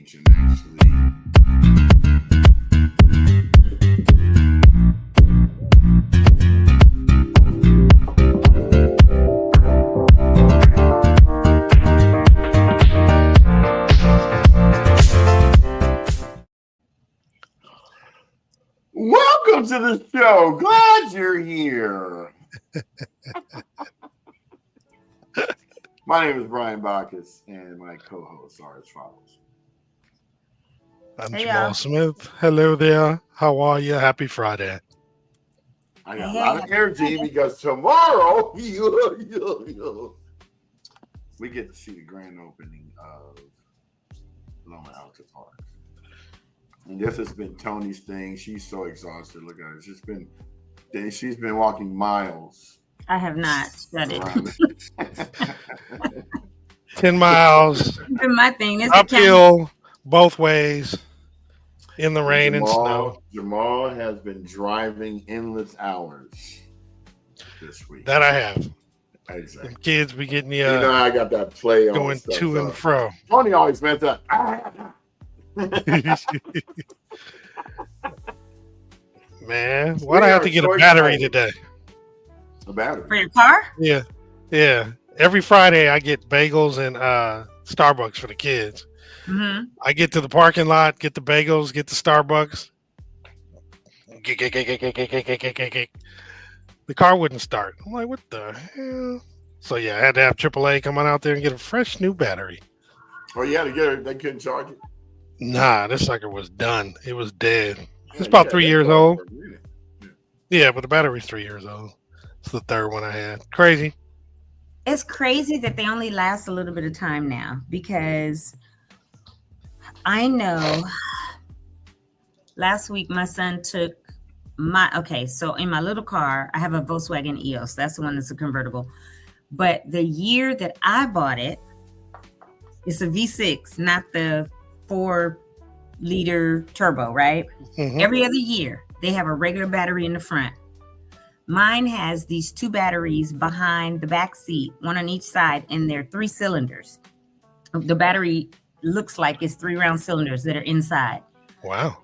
page and actually welcome to the show. Glad you're here. My name is Brian Bacchus, and my co-hosts are as follows. I'm Jamal Smith. Hello there. How are you? Happy Friday. I got a lot of energy because tomorrow we get to see the grand opening of Loma Alta Park. And this has been Tony's thing. She's so exhausted. Look at her. She's been walking miles. I have not studied. 10 miles. My thing is uphill both ways in the rain and snow. Jamal has been driving endless hours this week. That I have. Exactly. The kids be getting you know, I got that play on going stuff, to and fro. Tony always meant that. Man, why'd I have to get a battery today? A battery for your car? Yeah. Every Friday I get bagels and Starbucks for the kids. Mm-hmm. I get to the parking lot, get the bagels, get the Starbucks. The car wouldn't start. I'm like, what the hell? So yeah, I had to have AAA come on out there and get a fresh new battery. Oh, you had to get it. They couldn't charge it. Nah, this sucker was done. It was dead. It's about 3 years old. Yeah, but the battery's 3 years old. It's the third one I had. Crazy. It's crazy that they only last a little bit of time now, because I know last week my son took so in my little car, I have a Volkswagen EOS. That's the one that's a convertible. But the year that I bought it, it's a V6, not the 4-liter turbo, right? Mm-hmm. Every other year, they have a regular battery in the front. Mine has these 2 batteries behind the back seat, one on each side, and they're 3 cylinders. The battery looks like it's 3 round cylinders that are inside. Wow.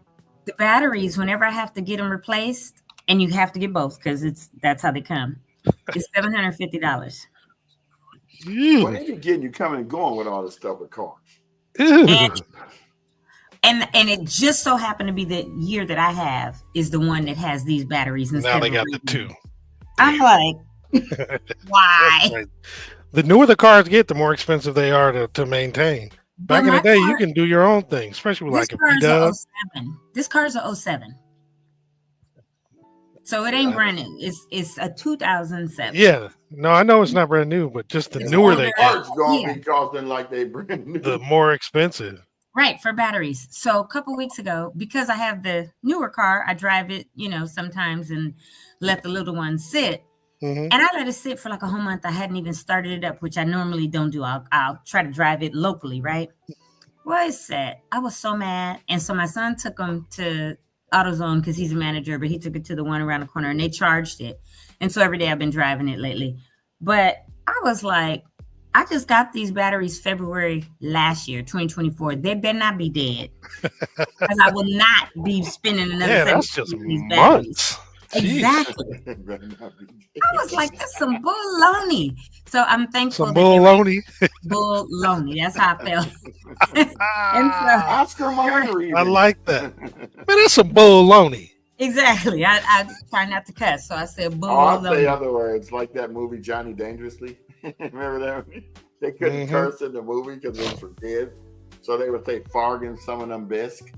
The batteries, whenever I have to get them replaced, and you have to get both because that's how they come, it's $750. What are you getting? You coming and going with all this stuff with cars? And it just so happened to be the year that I have is the one that has these batteries. Now they got the 2. I'm like, why? Right. The newer the cars get, the more expensive they are to maintain. Back in the day, you can do your own thing, especially with like a P-Dub. This car's a 07. So it ain't brand new. It's a 2007. Yeah. No, I know it's not brand new, but just the newer they get. It's going to be costing like they brand new. The more expensive. Right, for batteries. So a couple weeks ago, because I have the newer car, I drive it, sometimes and let the little one sit. Mm-hmm. And I let it sit for like a whole month. I hadn't even started it up, which I normally don't do. I'll try to drive it locally, right? Well, it's set. I was so mad. And so my son took him to AutoZone because he's a manager, but he took it to the one around the corner and they charged it. And so every day I've been driving it lately. But I was like, I just got these batteries February last year, 2024. They better not be dead. Because I will not be spending another that's just months. Exactly. I was like, that's some baloney. So I'm thankful. Some baloney. Baloney. That's how I felt. And so, Oscar Mayer. I like that. Man, that's some baloney. Exactly. I try not to cuss, so I said baloney. I'll say other words, like that movie Johnny Dangerously. Remember that? They couldn't curse in the movie because it was for kids, so they would say "farg" and some of them bisque.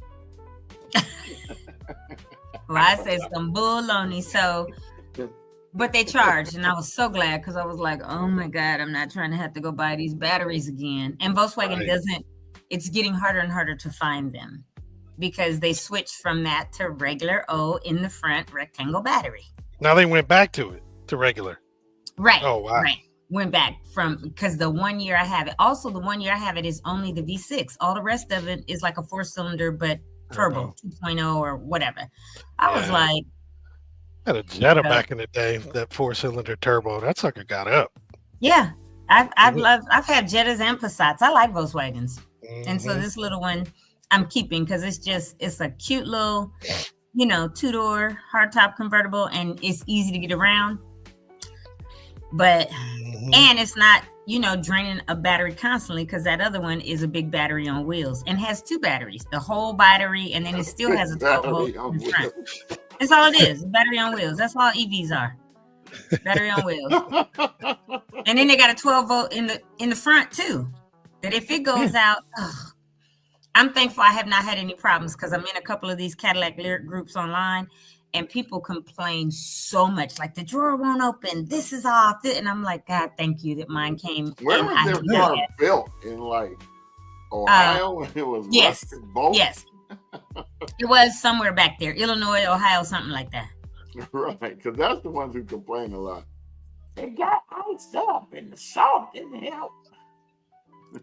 Well, I said some baloney. So, but they charged, and I was so glad because I was like, "Oh my God, I'm not trying to have to go buy these batteries again." And Volkswagen doesn't. It's getting harder and harder to find them because they switched from that to regular in the front rectangle battery. Now they went back to regular. Right. Oh wow. Right. Went back because the 1 year I have it. Also, the 1 year I have it is only the V6. All the rest of it is like a 4-cylinder, but turbo 2.0 or whatever. I was like, I had a Jetta back in the day, that 4-cylinder turbo. That sucker got up. Yeah, I've had Jettas and Passats. I like Volkswagens, and so this little one I'm keeping because it's a cute little, 2-door hardtop convertible, and it's easy to get around. But and it's not, draining a battery constantly, because that other one is a big battery on wheels and has 2 batteries, the whole battery, and then it still has a 12 volt in front. That's all it is, battery on wheels. That's all EVs are. Battery on wheels. And then they got a 12 volt in the front too. That if it goes out, I'm thankful I have not had any problems, because I'm in a couple of these Cadillac Lyric groups online, and people complain so much, like the drawer won't open, this is off, and I'm like, God, thank you that mine came. Where was their car built? In like Ohio? It was yes, both? Yes. It was somewhere back there, Illinois, Ohio, something like that. Right, because that's the ones who complain a lot. They got iced up and the salt didn't help.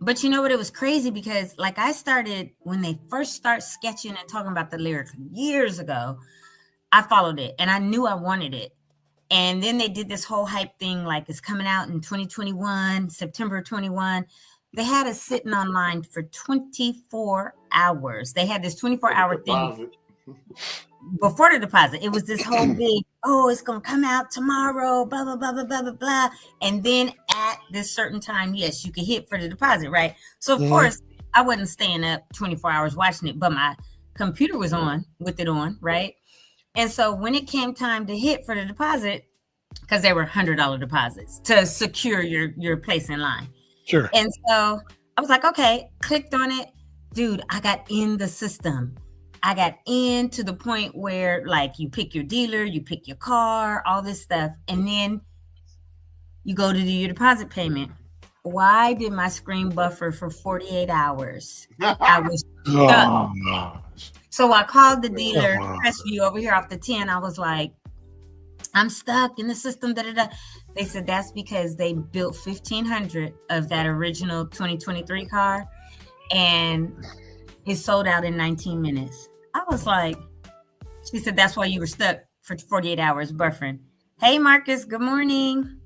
But you know what? It was crazy because, like, I started when they first start sketching and talking about the lyrics years ago. I followed it and I knew I wanted it. And then they did this whole hype thing, like it's coming out in 2021, September 21. They had us sitting online for 24 hours. They had this 24-hour thing before the deposit. It was this whole big, it's going to come out tomorrow, blah, blah, blah, blah, blah, blah, blah. And then at this certain time, yes, you could hit for the deposit, right? So, of course, I wasn't staying up 24 hours watching it, but my computer was on with it on, right? And so when it came time to hit for the deposit, because they were $100 deposits to secure your place in line. Sure. And so I was like, okay, clicked on it. Dude, I got in the system. I got in to the point where, like, you pick your dealer, you pick your car, all this stuff. And then you go to do your deposit payment. Why did my screen buffer for 48 hours? I was stuck. So I called the dealer, Crestview over here off the 10. I was like, I'm stuck in the system. They said that's because they built 1,500 of that original 2023 car, and it sold out in 19 minutes. I was like, she said, that's why you were stuck for 48 hours buffering. Hey, Marcus, good morning.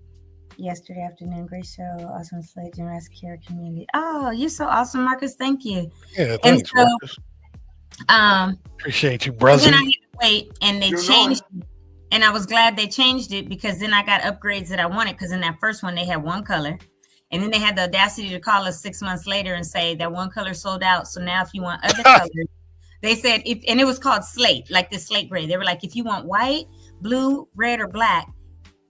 Yesterday afternoon, great show. Awesome slate, generous care community. Oh, you're so awesome, Marcus. Thank you. Yeah, thanks, Marcus. Appreciate you, brother. Then I had to wait, and they changed it. And I was glad they changed it, because then I got upgrades that I wanted, because in that first one they had one color, and then they had the audacity to call us 6 months later and say that one color sold out. So now if you want other colors, they said, and it was called slate, like this slate gray. They were like, if you want white, blue, red, or black,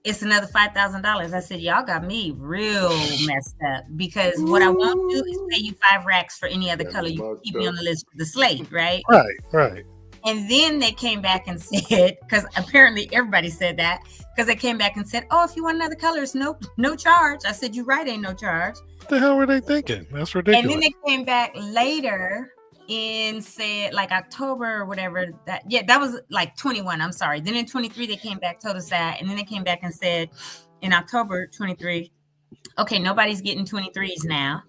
it's another $5,000. I said, y'all got me real messed up, because what I won't do is pay you 5 racks for any other color. You keep me on the list for the slate, right? Right. And then they came back and said, because apparently everybody said that, because they came back and said, if you want another color, it's no charge. I said, you're right, ain't no charge. What the hell were they thinking? That's ridiculous. And then they came back later and said, like October or whatever, that was like 21, I'm sorry. Then in 23, they came back, told us that. And then they came back and said in October 23, okay, nobody's getting 23s now.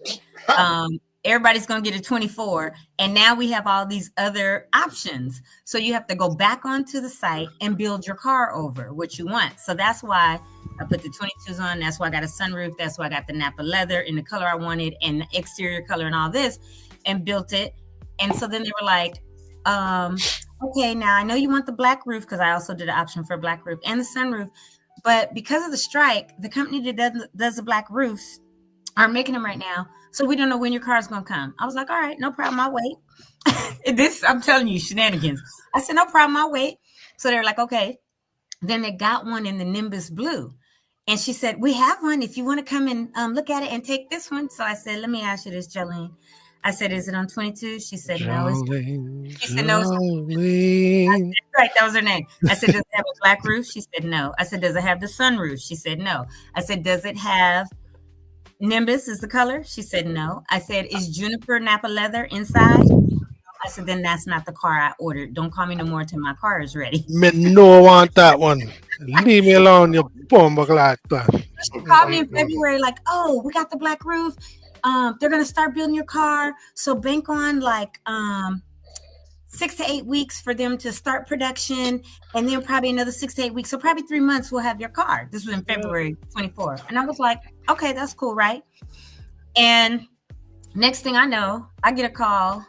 Everybody's going to get a 24. And now we have all these other options. So you have to go back onto the site and build your car over what you want. So that's why I put the 22s on. That's why I got a sunroof. That's why I got the Napa leather in the color I wanted and the exterior color and all this, and built it. And so then they were like, okay, now I know you want the black roof, because I also did an option for a black roof and the sunroof. But because of the strike, the company that does the black roofs aren't making them right now. So we don't know when your car is going to come. I was like, all right, no problem. I'll wait. I'm telling you, shenanigans. I said, no problem. I'll wait. So they're like, okay. Then they got one in the Nimbus blue. And she said, we have one if you want to come and look at it and take this one. So I said, let me ask you this, Jolene. I said, is it on 22? She said, no. She said, no. Said, right, that was her name. I said, does it have a black roof? She said, no. I said, does it have the sunroof? She said, no. I said, does it have Nimbus is the color? She said, no. I said, is Juniper Napa leather inside? I said, then that's not the car I ordered. Don't call me no more until my car is ready. Me no want that one. Leave me alone, you bumble like that. She called me in February like, we got the black roof. They're going to start building your car. So bank on like 6 to 8 weeks for them to start production. And then probably another 6 to 8 weeks. So probably 3 months we'll have your car. This was in February 24. And I was like, okay, that's cool, right? And next thing I know, I get a call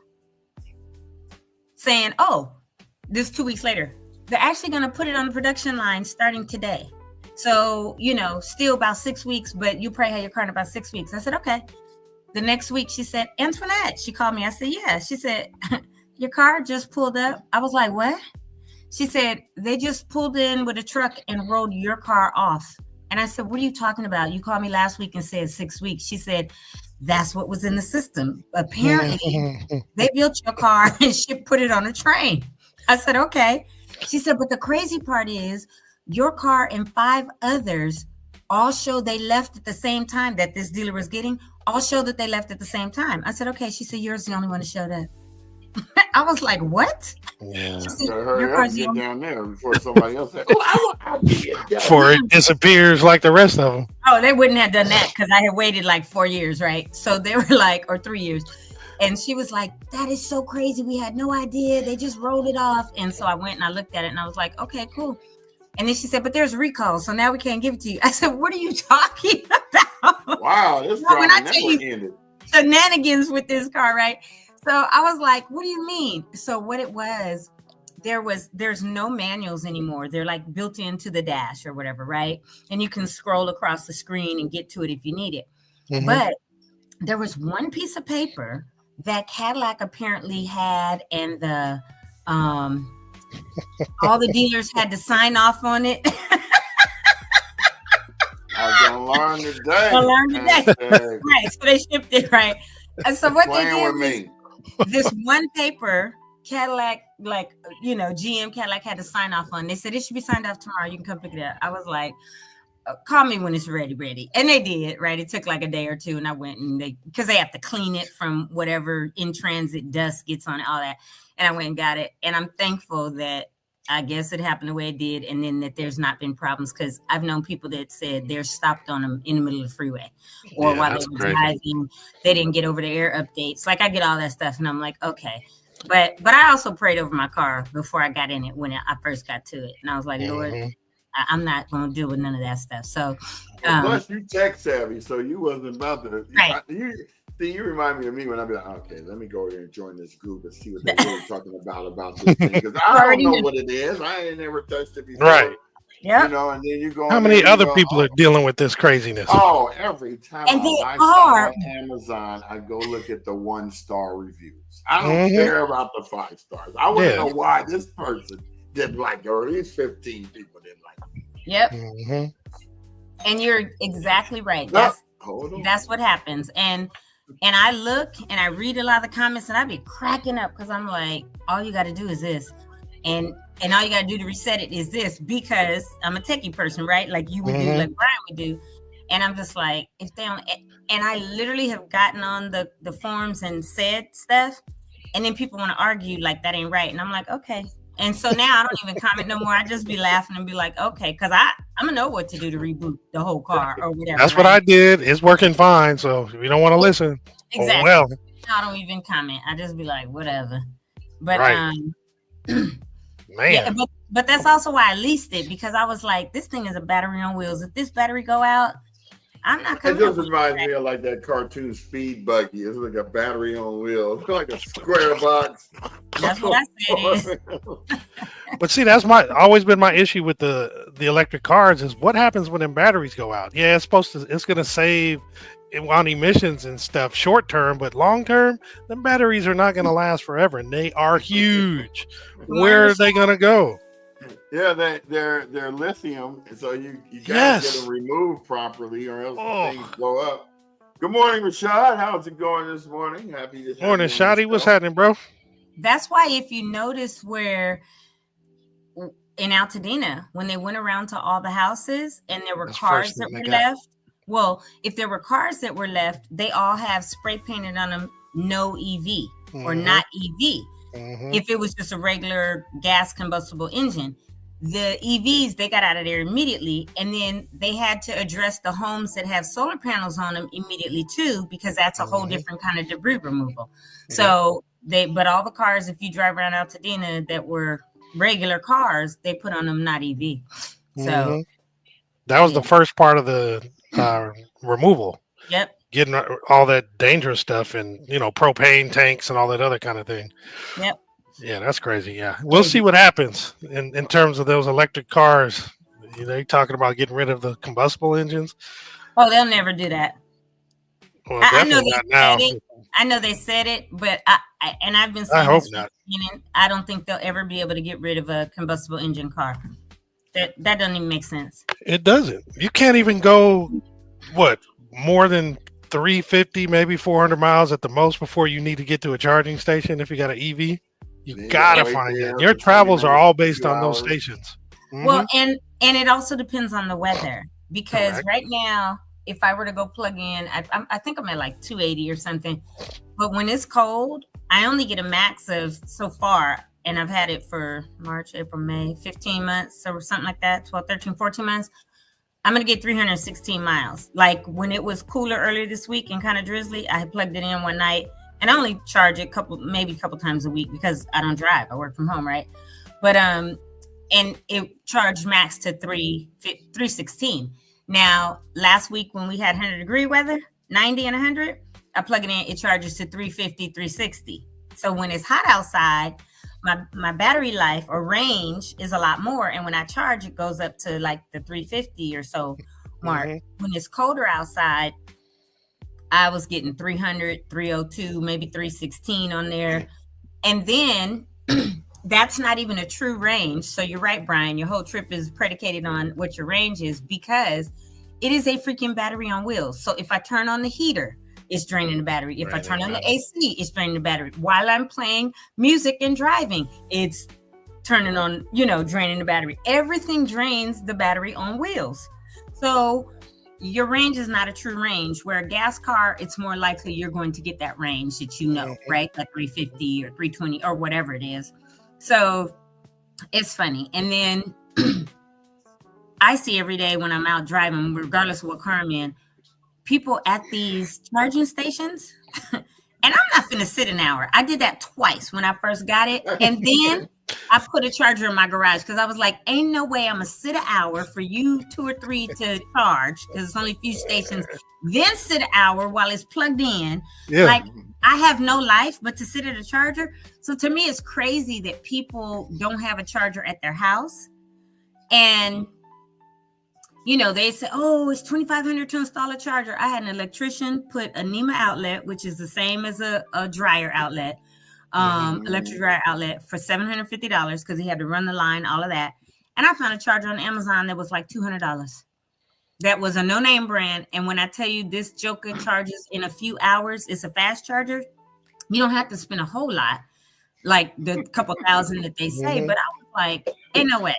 saying, oh, this 2 weeks later, they're actually going to put it on the production line starting today. So, still about 6 weeks, but you probably have your car in about 6 weeks. I said, okay. The next week she said, Antoinette, she called me. I said, yeah. She said, your car just pulled up. I was like, what? She said, they just pulled in with a truck and rolled your car off. And I said, what are you talking about? You called me last week and said 6 weeks. She said, that's what was in the system. Apparently, they built your car and she put it on a train. I said, okay. She said, but the crazy part is your car and 5 others all show they left at the same time that this dealer was getting, all show that they left at the same time. I said, okay. She said, yours is the only one that showed up. I was like, what? Yeah. Said, hurry up, get down there before somebody else said, before it disappears like the rest of them. Oh, they wouldn't have done that because I had waited like 4 years, right? So they were like, or 3 years. And she was like, that is so crazy. We had no idea. They just rolled it off. And so I went and I looked at it and I was like, okay, cool. And then she said, but there's a recall. So now we can't give it to you. I said, what are you talking about? Wow, this when I tell you ended. Shenanigans with this car, right? So I was like, what do you mean? So what it was, there's no manuals anymore. They're like built into the dash or whatever, right? And you can scroll across the screen and get to it if you need it. Mm-hmm. But there was one piece of paper that Cadillac apparently had, and the all the dealers had to sign off on it. I was gonna learn today. Right. So they shipped it, right? And so what they did with me. This one paper, Cadillac, GM Cadillac had to sign off on. They said it should be signed off tomorrow. You can come pick it up. I was like, call me when it's ready. And they did, right? It took like a day or two, and I went and because they have to clean it from whatever in transit dust gets on it, all that. And I went and got it. And I'm thankful that I guess it happened the way it did, and then that there's not been problems, because I've known people that said they're stopped on them in the middle of the freeway, or while they were driving, they didn't get over the air updates. Like, I get all that stuff, and I'm like, okay. But I also prayed over my car before I got in it when I first got to it, and I was like, Lord, I'm not going to deal with none of that stuff. So, plus you tech savvy, so you wasn't about to. Right. You remind me of me when I be like, okay, let me go over here and join this group and see what they're really talking about this thing, because I don't know what it is. I ain't never touched it before. Right. Yeah. And then you go. How many other people are dealing with this craziness? Oh, every time I saw on Amazon, I go look at the 1-star reviews. I don't care about the 5 stars. I want to know why this person didn't like it, or at least 15 people didn't like it. Yep. And you're exactly right. That's what happens. And I look and I read a lot of the comments, and I be cracking up, because I'm like, all you got to do is this. And all you got to do to reset it is this, because I'm a techie person, right? Like you would do, like Brian would do. And I'm just like, if they don't, and I literally have gotten on the forums and said stuff, and then people want to argue like that ain't right. And I'm like, okay. And so now I don't even comment no more. I just be laughing and be like, okay, because I'm gonna know what to do to reboot the whole car or whatever. That's what I did. It's working fine. So if you don't want to listen, exactly. Oh, well. I don't even comment. I just be like, whatever. But Man. Yeah, but that's also why I leased it, because I was like, this thing is a battery on wheels. If this battery go out, I'm not coming. It just reminds me of like that cartoon Speed Buggy. It's like a battery on wheels, like a square box. That's what I said it is. But see, that's always been my issue with the electric cars, is what happens when them batteries go out. Yeah, it's gonna save on emissions and stuff short term, but long term, the batteries are not gonna last forever, and they are huge. Where are they gonna go? Yeah, they're lithium, so you gotta get them removed properly, or else things blow up. Good morning, Rashad. How's it going this morning? Happy to have you. Morning, Shotty. What's happening, bro? That's why, if you notice, where in Altadena, when they went around to all the houses and there were cars that were left, well, if there were cars that were left, they all have spray painted on them no EV or not EV. If it was just a regular gas combustible engine, the EVs, they got out of there immediately. And then they had to address the homes that have solar panels on them immediately too, because that's a whole different kind of debris removal. So but all the cars, if you drive around Altadena that were regular cars, they put on them not EV. So that was the first part of the removal. Yep. Getting all that dangerous stuff and, propane tanks and all that other kind of thing. Yep. Yeah, that's crazy. Yeah, we'll see what happens in terms of those electric cars. You know, you're talking about getting rid of the combustible engines. Oh, they'll never do that. Well, I know definitely they not said now. it. I know they said it, but I've been I saying hope this from not. the beginning. I don't think they'll ever be able to get rid of a combustible engine car. That doesn't even make sense. It doesn't. You can't even go more than 350, maybe 400 miles at the most before you need to get to a charging station. If you got an EV, you Then you gotta gotta wait find that. there Your for 20 travels are minutes, all based 2 on those hours. stations. Well, and it also depends on the weather, because Correct. right now, if I were to go plug in, I think I'm at like 280 or something. But when it's cold, I only get a max of, so far, and I've had it for March, April, May, 15 months or something like that, 12, 13, 14 months. I'm going to get 316 miles. Like when it was cooler earlier this week and kind of drizzly, I plugged it in one night, and I only charge it maybe a couple times a week because I don't drive. I work from home, right? But and it charged max to 316. Now, last week when we had 100-degree weather, 90 and 100, I plug it in, it charges to 350, 360. So when it's hot outside, my battery life or range is a lot more. And when I charge, it goes up to like the 350 or so mark. When it's colder outside, I was getting 300, 302, maybe 316 on there. And then that's not even a true range. So you're right, Brian. Your whole trip is predicated on what your range is, because it is a freaking battery on wheels. So if I turn on the heater, it's draining the battery. If I turn on the AC, it's draining the battery. While I'm playing music and driving, it's turning on, draining the battery. Everything drains the battery on wheels. So your range is not a true range. Where a gas car, it's more likely you're going to get that range that right? That 350 or 320 or whatever it is. So it's funny. And then I see every day when I'm out driving, regardless of what car I'm in, people at these charging stations, and I'm not going to sit an hour. I did that twice when I first got it. And then I put a charger in my garage because I was like, ain't no way I'm going to sit an hour for you 2 or 3 to charge, because it's only a few stations, then sit an hour while it's plugged in. Yeah. Like, I have no life but to sit at a charger. So to me, it's crazy that people don't have a charger at their house. And they say, oh, it's $2,500 to install a charger. I had an electrician put a NEMA outlet, which is the same as a dryer outlet, electric dryer outlet, for $750 because he had to run the line, all of that. And I found a charger on Amazon that was like $200. That was a no-name brand. And when I tell you this joker charges in a few hours, it's a fast charger. You don't have to spend a whole lot, like the couple thousand that they say. But I was like, ain't no way.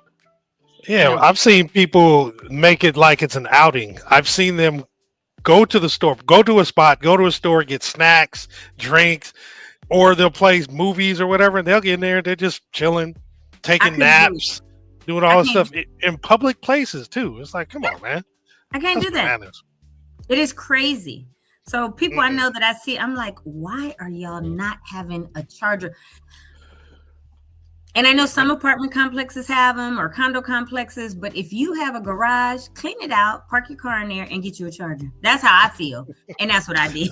Yeah, I've seen people make it like it's an outing. I've seen them go to the store, go to a spot, go to a store, get snacks, drinks, or they'll play movies or whatever, and they'll get in there, they're just chilling, taking naps, doing all this stuff in public places too. It's like, come on, man. I can't do that. It is crazy. So people I know that I see, I'm like, why are y'all not having a charger? And I know some apartment complexes have them, or condo complexes, but if you have a garage, clean it out, park your car in there, and get you a charger. That's how I feel. And that's what I did.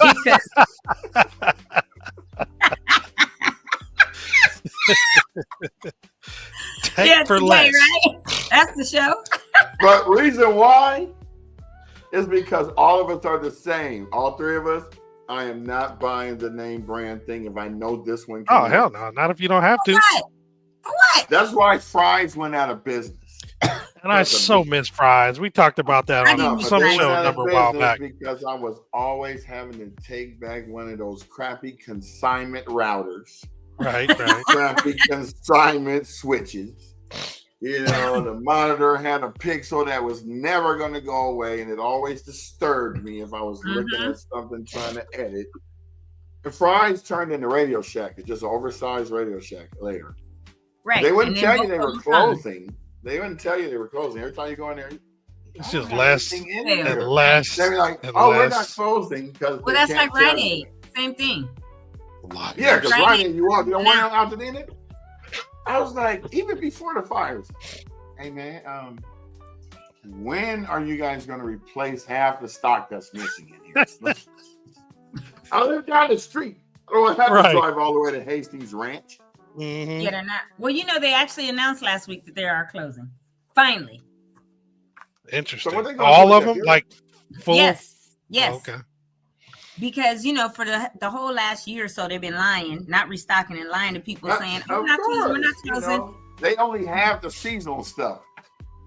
Take for less. Right? That's the show. But reason why is because all of us are the same. All 3 of us. I am not buying the name brand thing if I know this one. Oh, hell no. Not if you don't have to. What? That's why Fry's went out of business. And I so miss Fry's. We talked about that on some show number a while back. Because I was always having to take back one of those crappy consignment routers. Right. Crappy consignment switches. The monitor had a pixel that was never going to go away, and it always disturbed me if I was looking at something trying to edit. And Fry's turned into Radio Shack. It's just an oversized Radio Shack later. Right. They wouldn't tell you they were closing. They wouldn't tell you they were closing. Every time you go in there, it's just less and less. They're like, we're not closing because. Well, that's like Rite Aid. Same thing. Yeah, because Rite Aid, you want AltadenaTalks? I was like, even before the fires, hey man, when are you guys going to replace half the stock that's missing in here? I live down the street. I don't have to drive all the way to Hastings Ranch. Yeah, they're not. Well, they actually announced last week that they are closing. Finally. Interesting. So what they all of them, like full? Yes. Oh, okay. Because for the whole last year or so, they've been lying, not restocking, and lying to people, saying, "Oh, we're not closing." They only have the seasonal stuff.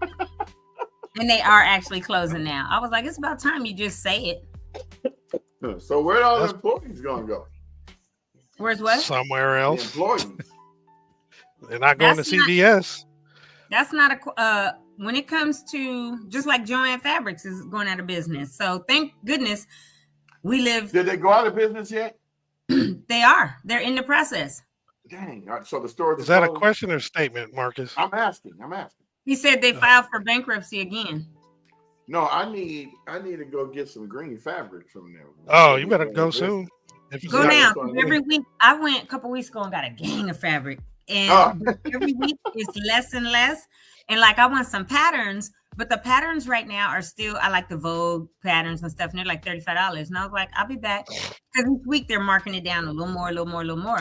And they are actually closing now. I was like, it's about time you just say it. So where are all the employees going to go? Where's what? Somewhere else. The employees. They're not going to CVS. That's not a. When it comes to, just like Joanne Fabrics is going out of business. So thank goodness we live. Did they go out of business yet? They are. They're in the process. Dang. So the stores. Is that a question or statement, Marcus? I'm asking. He said they filed for bankruptcy again. No, I need to go get some green fabric from them. Oh, you better go soon. Go now. Every week, I went a couple weeks ago and got a gang of fabric, and every week it's less and less. And like, I want some patterns, but the patterns right now are still, I like the Vogue patterns and stuff, and they're like $35. And I was like, I'll be back, because each week they're marking it down a little more.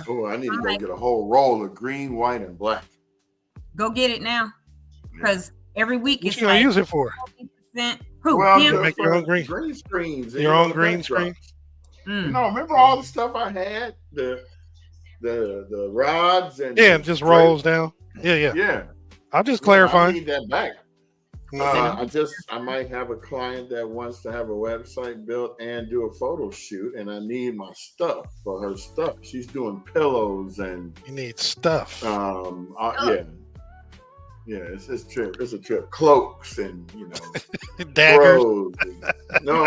Oh, I need to go get a whole roll of green, white, and black. Go get it now, because every week it's like, use it for? Well, make your own green screens. Your own green screen. Remember all the stuff I had, the rods and just rolls down. Yeah. I'll just clarify. I need that back. I might have a client that wants to have a website built and do a photo shoot, and I need my stuff for her stuff. She's doing pillows and you need stuff. It's a trip. Cloaks and daggers. No.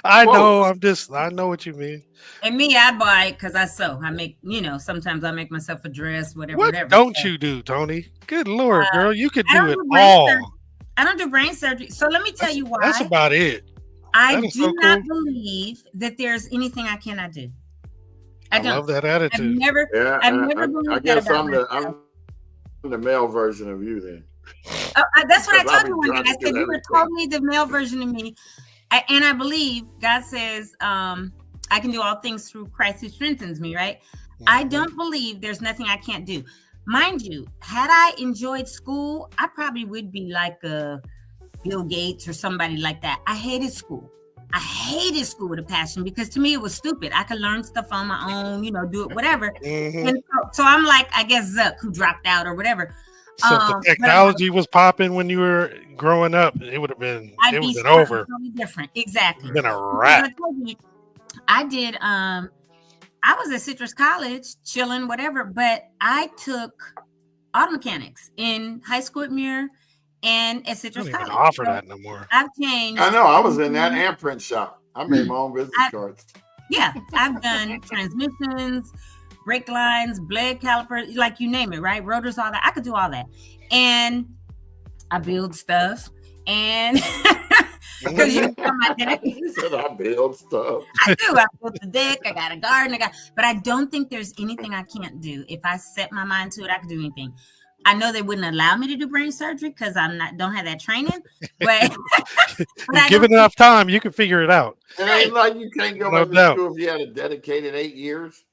I know. I know what you mean. And me, I buy it because I sew. I make, sometimes I make myself a dress, whatever. What don't you do, Tony? Good Lord, girl, you could do it all. I don't do brain surgery. So let me tell you why. That's about it. I do not believe that there's anything I cannot do. I don't. Love that attitude. I've never believed that about myself. I'm the male version of you then. That's what I told you one day. I said you were totally the male version of me. And I believe God says, I can do all things through Christ who strengthens me, right? Mm-hmm. I don't believe there's nothing I can't do. Mind you, had I enjoyed school, I probably would be like a Bill Gates or somebody like that. I hated school. I hated school with a passion, because to me it was stupid. I could learn stuff on my own, do it, whatever. Mm-hmm. And so I'm like, I guess Zuck, who dropped out or whatever. So if the technology was popping when you were growing up, it would have been over. Totally different. Exactly. Been a wrap. I did. I was at Citrus College, chilling, whatever. But I took auto mechanics in high school at Muir and at Citrus College. They don't offer that no more. I've changed. I know. I was in that and print shop. I made my own business cards. Yeah, I've done transmissions, brake lines, blade calipers, like you name it, right? Rotors, all that. I could do all that. And I build stuff. And because my deck. You said I build stuff. I do. I built the deck. I got a garden. But I don't think there's anything I can't do. If I set my mind to it, I could do anything. I know they wouldn't allow me to do brain surgery because don't have that training. But, give it enough time, you can figure it out. And ain't like you can't go back to school if you had a dedicated 8 years.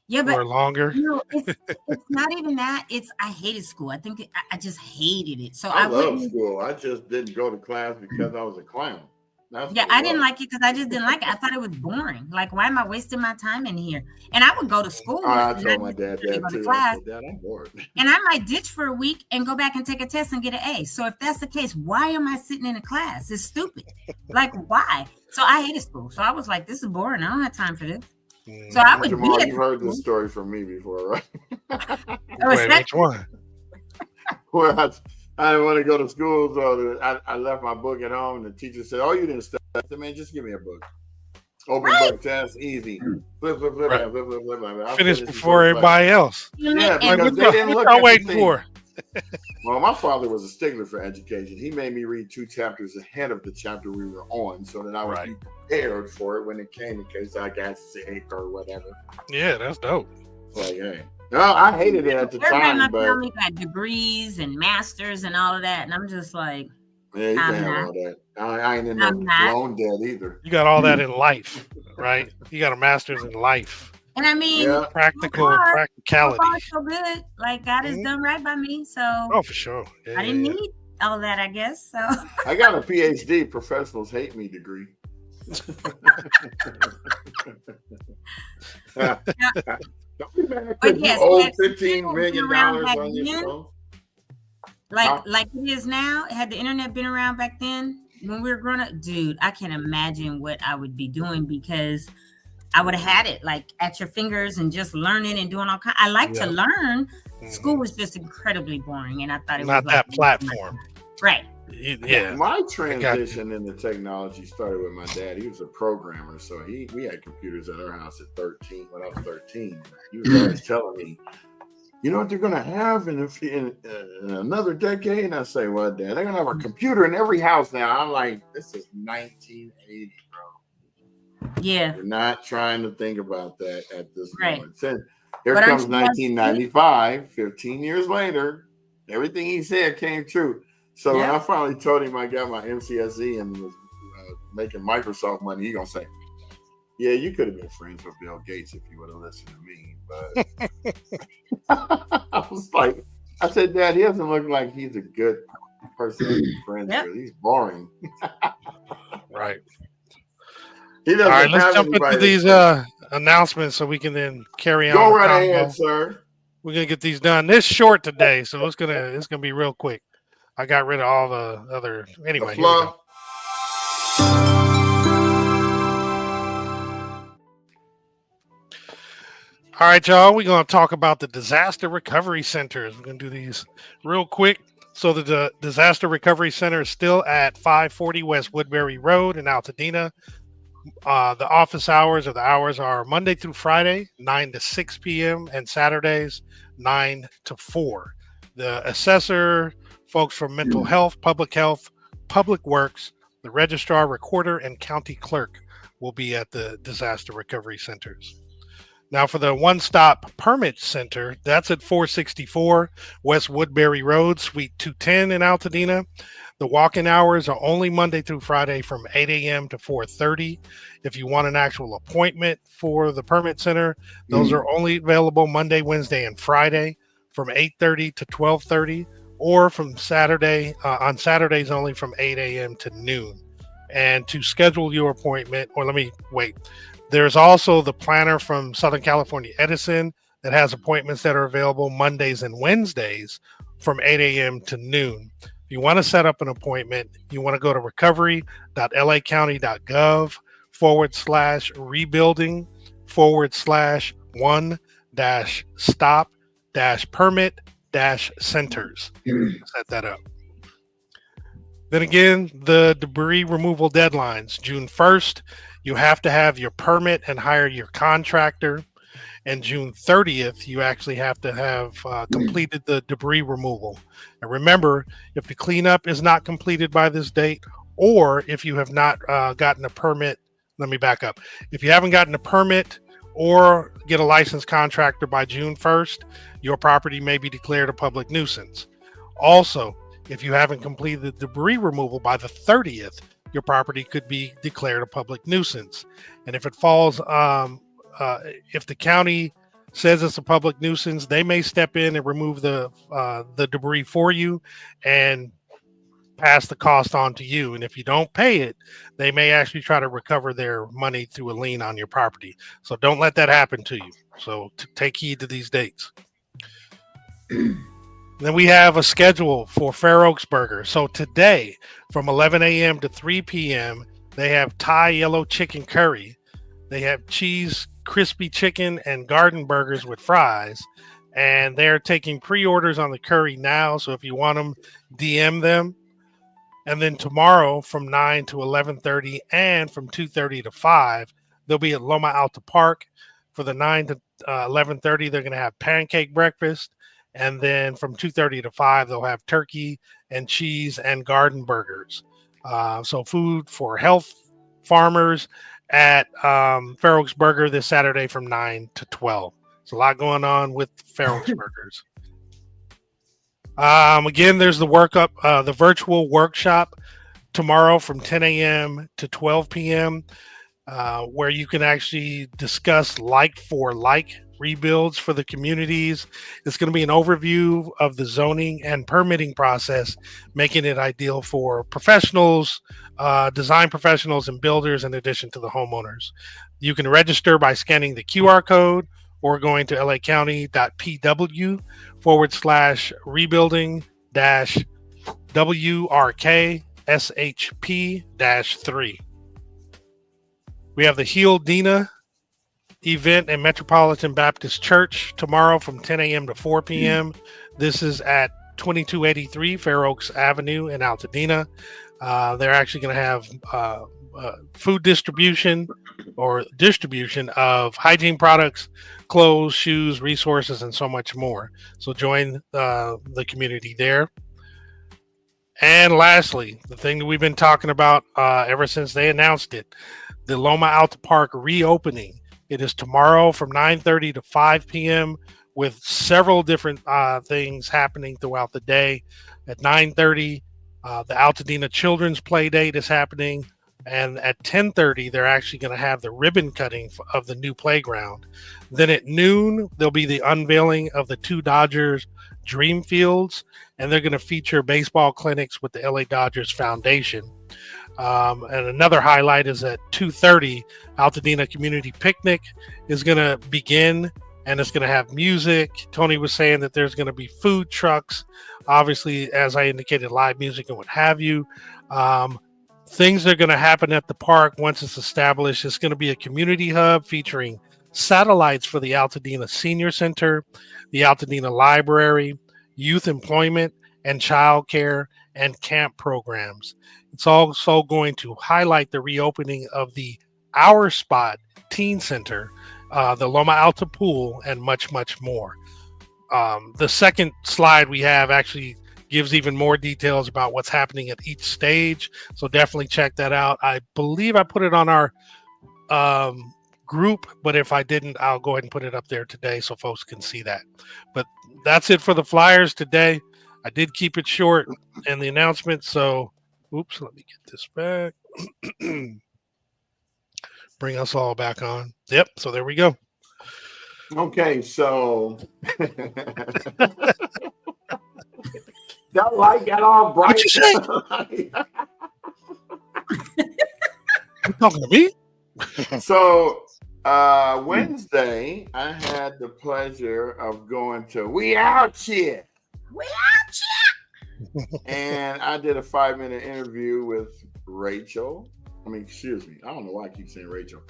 Yeah, but or longer. It's not even that. I hated school. I think I just hated it. So I love school. I just didn't go to class because I was a clown. I didn't like it because I just didn't like it. I thought it was boring. Like, why am I wasting my time in here? And I would go to school. I told my dad that too. I said, Dad, I'm bored. And I might ditch for a week and go back and take a test and get an A. So if that's the case, why am I sitting in a class? It's stupid. Like, why? So I hated school. So I was like, this is boring. I don't have time for this. So I would Jamal, you've heard this story from me before, right? Wait, which one? Well, I didn't want to go to school, so I left my book at home. And the teacher said, "Oh, you didn't study." I said, "Man, just give me a book. Open book test, easy. Flip. Finish before everybody else." Yeah, because they didn't look at waiting for. Well, my father was a stickler for education. He made me read 2 chapters ahead of the chapter we were on, so that I would be prepared for it when it came, in case I got sick or whatever. Yeah, that's dope. Like, hey. No, I hated it at the time, but family got degrees and masters and all of that, and I'm just like, yeah, you can have all that. I ain't in no loan debt either. You got all that in life, right? You got a master's in life. And I mean, Yeah. so practicality. far so good. Like God has done right by me. So Oh, for sure. I didn't need all that, I guess. So I got a PhD, professionals hate me degree. Don't be mad but because you yes, owe had the $15 internet been million around back on your then, phone. like it is now, had the internet been around back then when we were growing up, dude, I can't imagine what I would be doing because I would have had it like at your fingers and just learning and doing all kinds. I like to learn. School was just incredibly boring, and I thought it not was like that platform. Right. Yeah. My transition into technology started with my dad. He was a programmer, so we had computers at our house at 13. When I was 13, he was always telling me, "You know what they're going to have in another decade?" And I say, "Well, Dad, they're going to have a computer in every house now." I'm like, "This is 1980, bro." Yeah. You're not trying to think about that at this moment. So here But comes 1995, 15 years later. Everything he said came true. So when I finally told him I got my MCSE and was making Microsoft money, he gonna say, "Yeah, you could have been friends with Bill Gates if you would have listened to me." But I was like, I said, "Dad, he doesn't look like he's a good person to be friends with. He's boring." Right. He doesn't. All right, let's jump into these announcements so we can then carry on. Go right ahead, sir. We're gonna get these done. This short today, so it's gonna be real quick. I got rid of all the other. Anyway, here we go. All right, y'all. We're gonna talk about the disaster recovery centers. We're gonna do these real quick. So the disaster recovery center is still at 540 West Woodbury Road in Altadena. The office hours are Monday through Friday, 9 to 6 p.m. and Saturdays, 9 to 4. The assessor, folks from mental health, public works, the registrar, recorder, and county clerk will be at the disaster recovery centers. Now for the one-stop permit center, that's at 464 West Woodbury Road, Suite 210 in Altadena. The walk-in hours are only Monday through Friday from 8 a.m. to 4:30. If you want an actual appointment for the permit center, those are only available Monday, Wednesday, and Friday from 8:30 to 12:30, or from on Saturdays only from 8 a.m. to noon. And to schedule your appointment, there's also the planner from Southern California Edison that has appointments that are available Mondays and Wednesdays from 8 a.m. to noon. If you want to set up an appointment, you want to go to recovery.lacounty.gov/rebuilding/stop-permit-centers. Set that up. Then again, the debris removal deadlines. June 1st, you have to have your permit and hire your contractor. And June 30th, you actually have to have completed the debris removal. And remember, if the cleanup is not completed by this date, or if you have not gotten a permit, let me back up. If you haven't gotten a permit or get a licensed contractor by June 1st, your property may be declared a public nuisance. Also, if you haven't completed the debris removal by the 30th, your property could be declared a public nuisance. And if it falls, if the county says it's a public nuisance, they may step in and remove the debris for you and pass the cost on to you. And if you don't pay it, they may actually try to recover their money through a lien on your property. So don't let that happen to you. So take heed to these dates. Then we have a schedule for Fair Oaks Burger. So today, from 11 a.m. to 3 p.m., they have Thai yellow chicken curry. They have cheese, crispy chicken, and garden burgers with fries. And they're taking pre-orders on the curry now. So if you want them, DM them. And then tomorrow from 9 to 11:30 and from 2:30 to 5, they'll be at Loma Alta Park. For the 9 to 11:30, they're going to have pancake breakfast. And then from 2:30 to 5, they'll have turkey and cheese and garden burgers. So food for health farmers at Fair Oaks Burger this Saturday from 9 to 12. There's a lot going on with Fair Oaks Burgers. Again, there's the virtual workshop tomorrow from 10 a.m. to 12 p.m. where you can actually discuss like-for-like rebuilds for the communities. It's going to be an overview of the zoning and permitting process, making it ideal for professionals, design professionals, and builders, in addition to the homeowners. You can register by scanning the QR code or going to lacounty.pw/rebuilding WRK-SHP-3. We have the Heal Dina event at Metropolitan Baptist Church tomorrow from 10 a.m. to 4 p.m. This is at 2283 Fair Oaks Avenue in Altadena. They're actually going to have food distribution or distribution of hygiene products, clothes, shoes, resources, and so much more. So join the community there. And lastly, the thing that we've been talking about ever since they announced it, the Loma Alta Park reopening. It is tomorrow from 9:30 to 5 p.m. with several different things happening throughout the day. At 9:30, the Altadena Children's Play Date is happening. And at 10:30, they're actually going to have the ribbon cutting of the new playground. Then at noon, there'll be the unveiling of the two Dodgers Dream Fields, and they're going to feature baseball clinics with the LA Dodgers Foundation. And another highlight is at 2:30, Altadena Community Picnic is going to begin, and it's going to have music. Tony was saying that there's going to be food trucks, obviously, as I indicated, live music and what have you. Things are going to happen at the park once it's established. It's going to be a community hub featuring satellites for the Altadena Senior Center, the Altadena Library, youth employment, and childcare and camp programs. It's also going to highlight the reopening of the Our Spot Teen Center, the Loma Alta Pool, and much, much more. The second slide we have actually gives even more details about what's happening at each stage. So definitely check that out. I believe I put it on our group, but if I didn't, I'll go ahead and put it up there today so folks can see that. But that's it for the flyers today. I did keep it short in the announcement. So, oops, let me get this back. Bring us all back on. Yep. So there we go. Okay. So that light got all bright. What you say? You talking to me? So Wednesday, I had the pleasure of going to We Out Here. We out here. And I did a 5-minute interview with Rachel. I don't know why I keep saying Rachel.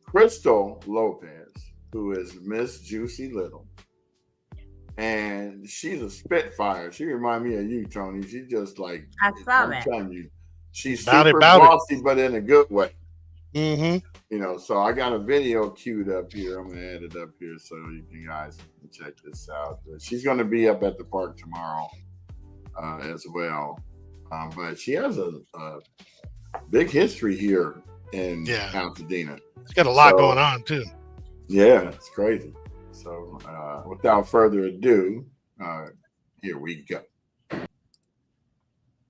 Crystal Lopez, who is Miss Juicy Little. And she's a spitfire. She reminds me of you, Tony. She's just like, I'm telling you, she's super bossy, but in a good way. Mm-hmm. You know, so I got a video queued up here. I'm going to add it up here so you guys can check this out. She's going to be up at the park tomorrow as well. But she has a big history here in Altadena. She's got a lot going on, too. Yeah, it's crazy. So without further ado, here we go.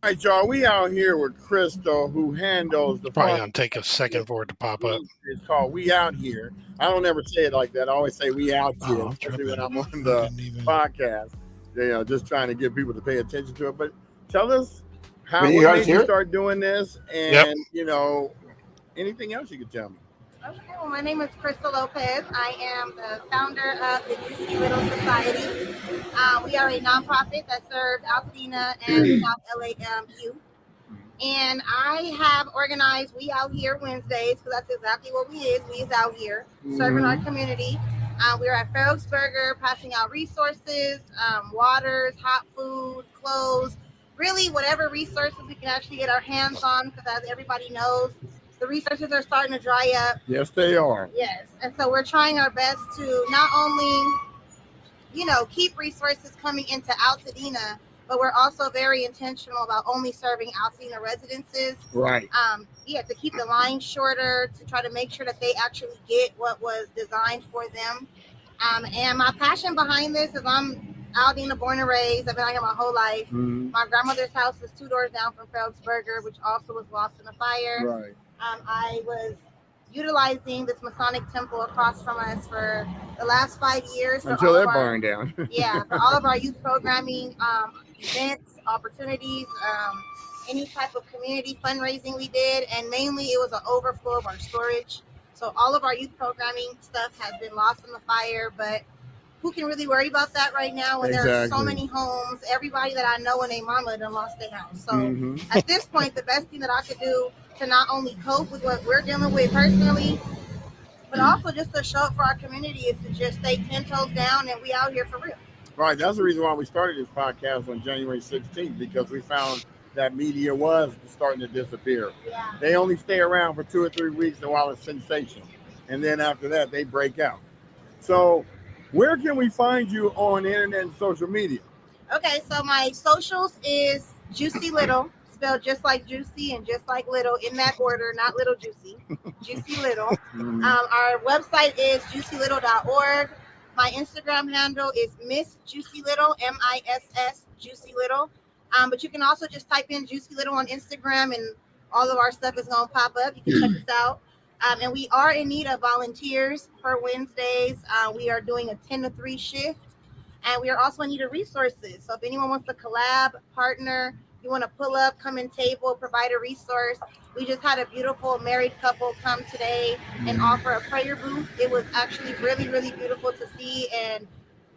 All right, y'all. We out here with Crystal, who handles the. Probably gonna take a second for it to pop up. It's called We Out Here. I don't ever say it like that. I always say We Out Here, especially when I'm on the podcast. You know, just trying to get people to pay attention to it. But tell us how you start doing this, and you know, anything else you could tell me. Okay, well, my name is Crystal Lopez. I am the founder of the Juicy Little Society. We are a nonprofit that serves Altadena and South LA youth. And I have organized We Out Here Wednesdays, because that's exactly what we is. We is out here serving our community. We're at Fair Oaks Burger, passing out resources, waters, hot food, clothes, really whatever resources we can actually get our hands on, because as everybody knows, the resources are starting to dry up. Yes, they are. Yes. And so we're trying our best to not only, you know, keep resources coming into Altadena, but we're also very intentional about only serving Altadena residences. Right. To keep the line shorter, to try to make sure that they actually get what was designed for them. And my passion behind this is I'm Altadena born and raised. I've been out here my whole life. My grandmother's house is 2 doors down from Fair Oaks Burger, which also was lost in a fire. Right. I was utilizing this Masonic temple across from us for the last 5 years. Until that burned down. Yeah, for all of our youth programming, events, opportunities, any type of community fundraising we did, and mainly it was an overflow of our storage. So all of our youth programming stuff has been lost in the fire, but who can really worry about that right now when there are so many homes? Everybody that I know and their mama done lost their house. So at this point, the best thing that I could do to not only cope with what we're dealing with personally, but also just to show up for our community is to just stay 10 toes down and we out here for real. Right. That's the reason why we started this podcast on January 16th, because we found that media was starting to disappear. Yeah. They only stay around for 2 or 3 weeks while it's sensational. And then after that, they break out. So where can we find you on the internet and social media? Okay, so my socials is Juicy Little, spelled just like Juicy and just like Little, in that order, not Little Juicy, Juicy Little. Our website is juicylittle.org. My Instagram handle is Miss Juicy Little, MISS Juicy Little. But you can also just type in Juicy Little on Instagram and all of our stuff is going to pop up. You can check us out. And we are in need of volunteers for Wednesdays. We are doing a 10 to 3 shift. And we are also in need of resources. So if anyone wants to collab, partner, you want to pull up, come in table, provide a resource. We just had a beautiful married couple come today and offer a prayer booth. It was actually really, really beautiful to see. And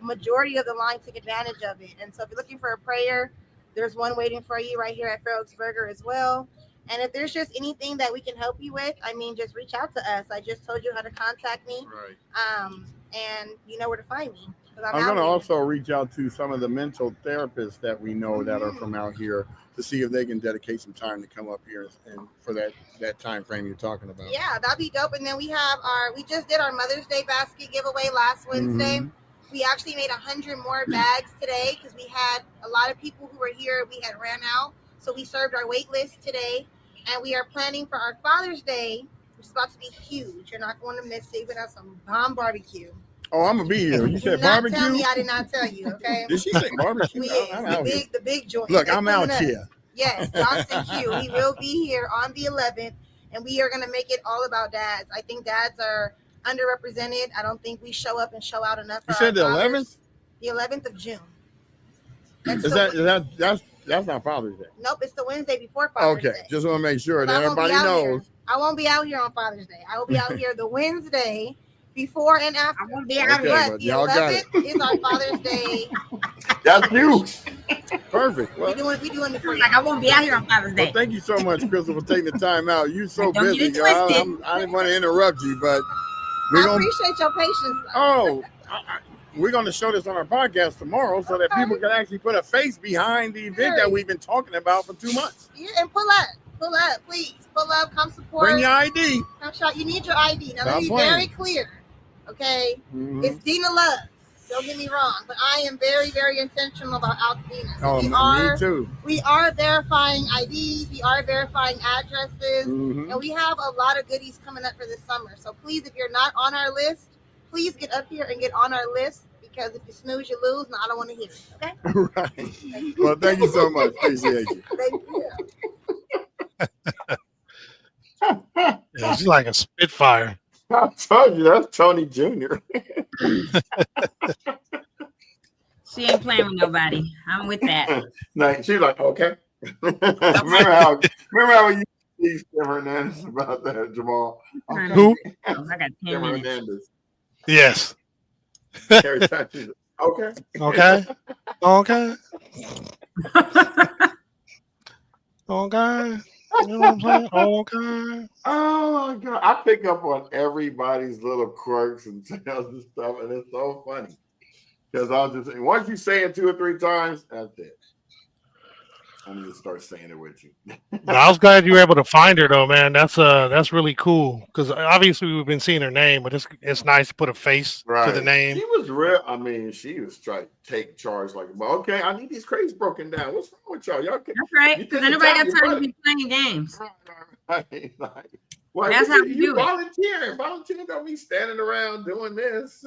majority of the line took advantage of it. And so if you're looking for a prayer, there's one waiting for you right here at Fair Oaks Burger as well. And if there's just anything that we can help you with, I mean, just reach out to us. I just told you how to contact me. Right. And you know where to find me. I'm going to also reach out to some of the mental therapists that we know that are from out here to see if they can dedicate some time to come up here and for that time frame you're talking about. Yeah, that'd be dope. And then we just did our Mother's Day basket giveaway last Wednesday. We actually made 100 more bags today because we had a lot of people who were here. We had ran out. So we served our wait list today. And we are planning for our Father's Day, which is about to be huge. You're not going to miss it. We're going to have some bomb barbecue. Oh, I'm going to be here. You said barbecue? Tell me I did not tell you, okay? Did she say barbecue? The big joint. Look, I'm out here. Yes, Johnson Q. He will be here on the 11th. And we are going to make it all about dads. I think dads are underrepresented. I don't think we show up and show out enough. You said the 11th? The 11th of June. That's not Father's Day. Nope, it's the Wednesday before Father's Day. Okay, just want to make sure that everybody knows. I won't be out here on Father's Day. I will be out here the Wednesday before and after. I won't be out here. But the 11th is our Father's Day. That's you. Perfect. Well, we doing it for you. Like I won't be out here on Father's Day. Well, thank you so much, Crystal, for taking the time out. You're so busy, girl. I didn't want to interrupt you, but I appreciate your patience. Oh, we're going to show this on our podcast tomorrow so that people can actually put a face behind the event that we've been talking about for 2 months. Yeah, and pull up, please. Pull up, come support. Bring your ID. Come shout. You need your ID. Now, let me be very clear, okay? It's Dina Love. Don't get me wrong, but I am very, very intentional about Altadena. So me too. We are verifying IDs. We are verifying addresses. And we have a lot of goodies coming up for this summer. So please, if you're not on our list, please get up here and get on our list. Because if you snooze, you lose. No, I don't want to hear it. Okay? Right. Well, thank you so much. Appreciate you. Thank you. Yeah, she's like a Spitfire. I told you that's Tony Jr. She ain't playing with nobody. I'm with that. Like she's like, okay. remember how you teased Kim Hernandez about that, Jamal? Okay. Who? I got 10 Kim minutes. Hernandez. Yes. Okay. Okay. Okay. Okay. You know what I'm saying? Okay. Oh my God. I pick up on everybody's little quirks and tales and stuff, and it's so funny. Because I'll just once you say it 2 or 3 times, that's it. I'm gonna start saying it with you. I was glad you were able to find her though, man. That's really cool. Because obviously we've been seeing her name, but it's nice to put a face to the name. She was real. I mean, she was trying to take charge. Like, okay, I need these crates broken down. What's wrong with y'all? Y'all That's right. Because anybody got time to be playing games. Right. Well, that's how we do it. Volunteering don't mean standing around doing this.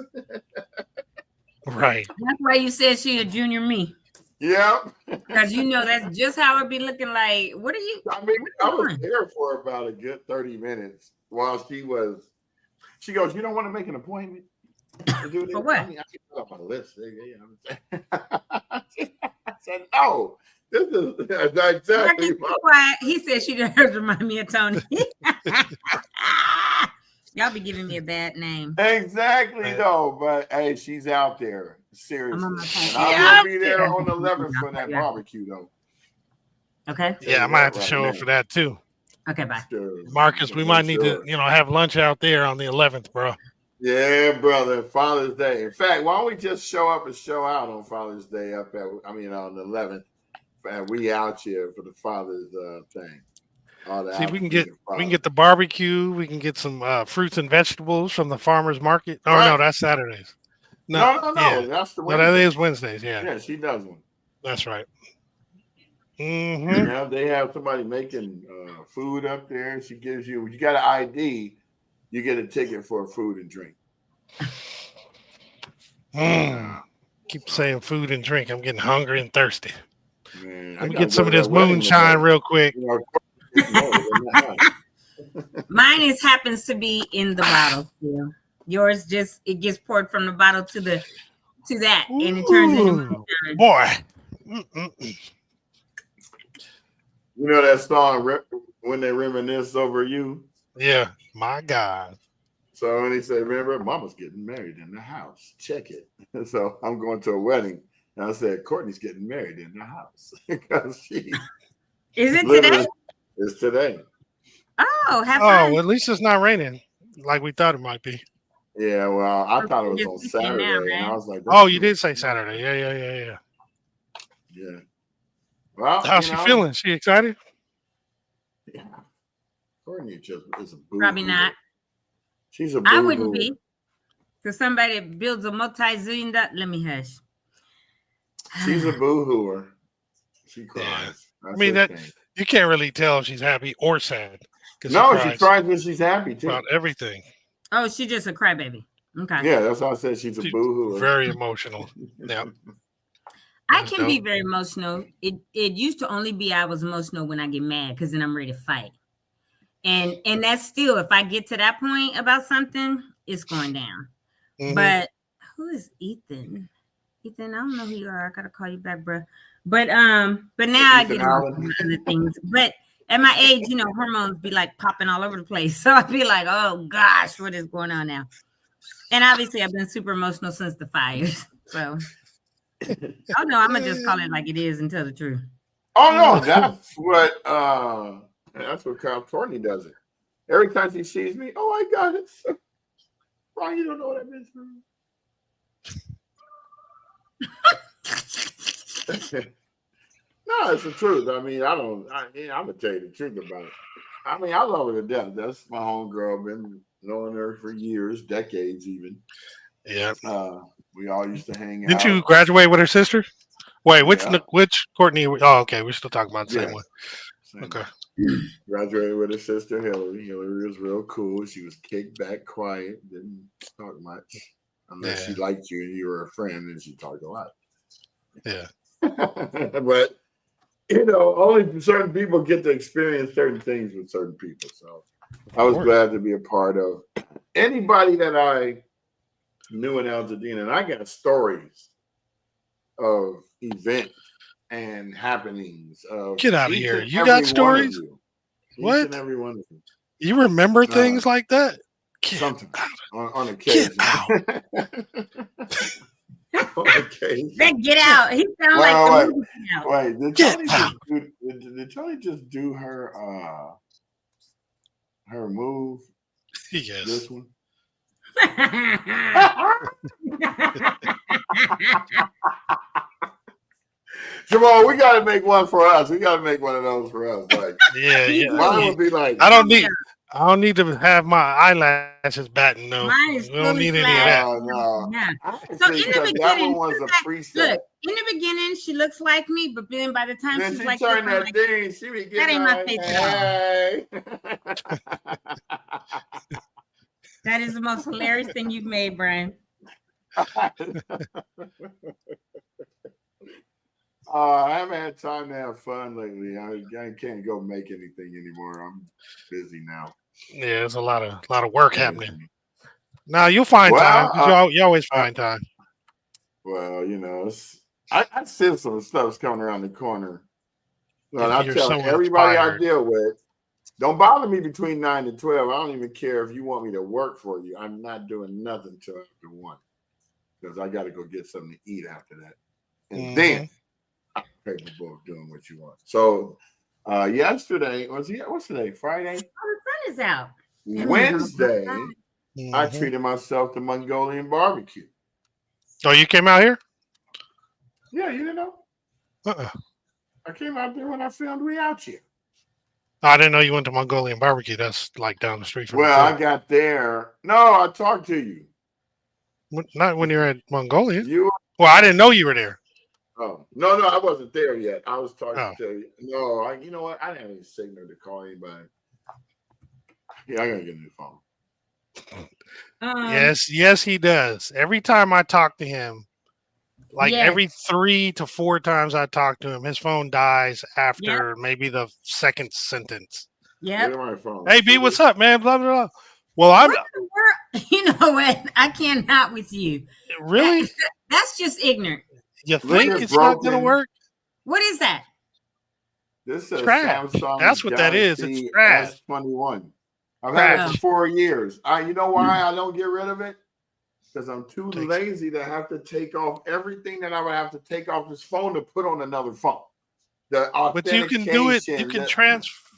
Right. That's why you said she a junior me. Yeah. Because you know that's just how it be looking like. What are you? I mean, I was there for about a good 30 minutes. while she goes, you don't want to make an appointment to do this? For what? I mean, I can put up my list. I said, no. This is exactly quiet. He said she does remind me of Tony. Y'all be giving me a bad name. Exactly, though. But hey, she's out there. Seriously. And I will be there on the 11th for that barbecue, though. Okay. Yeah, I might have to show up for that too. Okay, bye. Sure. Marcus, we might need to, have lunch out there on the 11th, bro. Yeah, brother. Father's Day. In fact, why don't we just show up and show out on Father's Day on the 11th? And we out here for the Father's thing. See, we can get the barbecue. We can get some fruits and vegetables from the farmers market. Oh, no, that's Saturdays. No. Yeah. That's the Wednesday. No, that is Wednesdays. Yeah. Yeah, she does one. That's right. Yeah, they have somebody making food up there. She gives you got an ID, you get a ticket for food and drink. Keep saying food and drink. I'm getting hungry and thirsty. Man, let me get some of this moonshine real quick. Mine happens to be in the bottle still. Yours it gets poured from the bottle to that, and it turns into moonshine. Boy. You know that song When They Reminisce Over You? Yeah, my God. So when he said, remember, Mama's getting married in the house. Check it. So I'm going to a wedding. And I said, Courtney's getting married in the house. Because she is it today? It's today. Oh, have fun. Well, at least it's not raining like we thought it might be. Yeah, well, I thought it was on Saturday. Now, and I was like, oh, you did say Saturday. Yeah. Yeah. Well, how's she feeling? She excited? Yeah. Courtney just is a boo. Probably not. She's a boo. I wouldn't be. For somebody that builds a multi-zillion dollar, let me hush. She's a boo-hooer. She cries. Yeah. I mean, you can't really tell if she's happy or sad. No, she cries when she's happy too. About everything. Oh, she's just a crybaby. Okay. Yeah, that's why I said she's a boo-hooer. Very emotional. Yeah. I can be very emotional. It used to only be I was emotional when I get mad because then I'm ready to fight. And that's still, if I get to that point about something, it's going down. Mm-hmm. But who is Ethan? Ethan, I don't know who you are. I gotta call you back, bro. But now I get other things. But at my age, hormones be like popping all over the place. So I'd be like, oh gosh, what is going on now? And obviously I've been super emotional since the fires. So oh no, I'm gonna just call it like it is and tell the truth. Oh no, that's what Kyle Courtney does it. Every time she sees me, oh my God, it's so Brian, you don't know what I meant for me. No, it's the truth. I mean, I'm gonna tell you the truth about it. I mean, I love her to death. That's my homegirl. Been knowing her for years, decades even. Yeah. We all used to hang out. Didn't you graduate with her sister? Wait, which Courtney? Oh, okay. We're still talking about the same one. Okay. Graduated with her sister Hillary. Hillary was real cool. She was kicked back, quiet, didn't talk much. Unless she liked you and you were a friend, and she talked a lot. Yeah. But only certain people get to experience certain things with certain people. So I was glad to be a part of anybody that I knew in Altadena. And I got stories of events and happenings. Get out of here. You got stories? What? Each and every one of you. You remember things like that? Sometimes on occasion. Get out. Get out. He sounds like the movie now. Wait, did Tony just do her move? Yes. This one. Jamal, we gotta make one for us. We gotta make one of those for us. Like, mine would be like, I don't need to have my eyelashes batting. No, we don't need any of that. No. Yeah. So in the beginning, that one was a preset. Look, in the beginning, she looks like me, but then by the time she's like, turned that thing, she be getting that ain't my face at all. That is the most hilarious thing you've made, Brian. I haven't had time to have fun lately. I can't go make anything anymore. I'm busy now. Yeah, there's a lot of work happening. Now you'll find time. You always find time. Well, you know, I see some stuff's coming around the corner. Well, I tell everybody I deal with, don't bother me between 9 and 12. I don't even care if you want me to work for you. I'm not doing nothing till after 1 because I got to go get something to eat after that, and then I'm capable of doing what you want. So, yesterday what's today? Friday. Oh, the sun is out. Wednesday, I treated myself to Mongolian barbecue. Oh, you came out here? Yeah, you didn't know? I came out there when I filmed We Out Here. I didn't know you went to Mongolian barbecue. That's like down the street from I got there. No, I talked to you. Not when you're at Mongolia. I didn't know you were there. Oh, no, I wasn't there yet. I was talking to you. No, you know what? I didn't have any signal to call anybody. Yeah, I gotta get a new phone. Yes, he does. Every time I talk to him, every 3 to 4 times I talk to him, his phone dies after maybe the second sentence. Yeah. Hey, B, what's up, man? Blah, blah, blah. Well, you know what? I cannot with you. Really? That's just ignorant. You think it's not going to work? What is that? This is trash. Samsung. That's what that is. It's trash. S21. I've had it for 4 years. You know why I don't get rid of it? Because I'm too lazy to have to take off everything that I would have to take off this phone to put on another phone. But you can do it. You can transfer.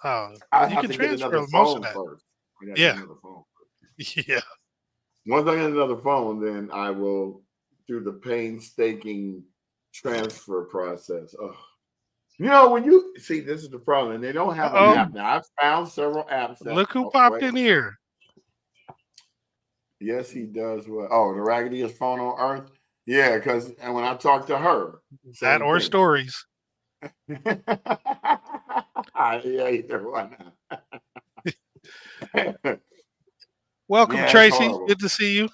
You can transfer most of that. First. Yeah. Yeah. Once I get another phone, then I will do the painstaking transfer process. Oh. You know, when you see, this is the problem. They don't have an app now. I've found several apps. Look who popped in here. Yes, he does. Well, the raggediest phone on earth. Yeah, and when I talk to her, that or thing. Stories. Yeah, either one. Welcome, Tracy. Good to see you.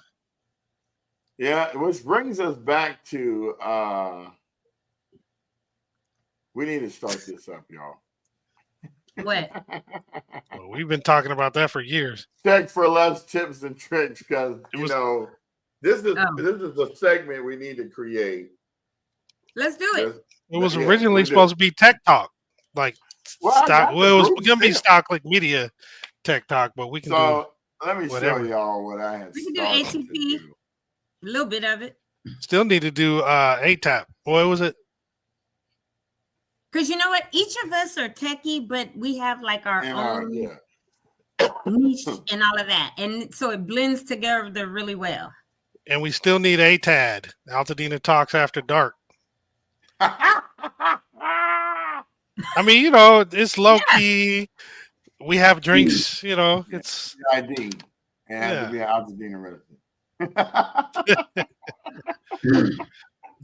Yeah, which brings us back to we need to start this up, y'all. What? Well, we've been talking about that for years. Check for less tips and tricks because this is a segment we need to create. Let's do it. It was originally supposed to be Tech Talk, it was going to be Stock like Media Tech Talk, but we can do. Let me show y'all what I had. We can do ATP, a little bit of it. Still need to do ATAP. What was it? Because you know what? Each of us are techie, but we have like our own niche and all of that. And so it blends together really well. And we still need ATAD, AltadenaTalks After Dark. I mean, it's low key. We have drinks, it's ID. It has to be Altadena resident. You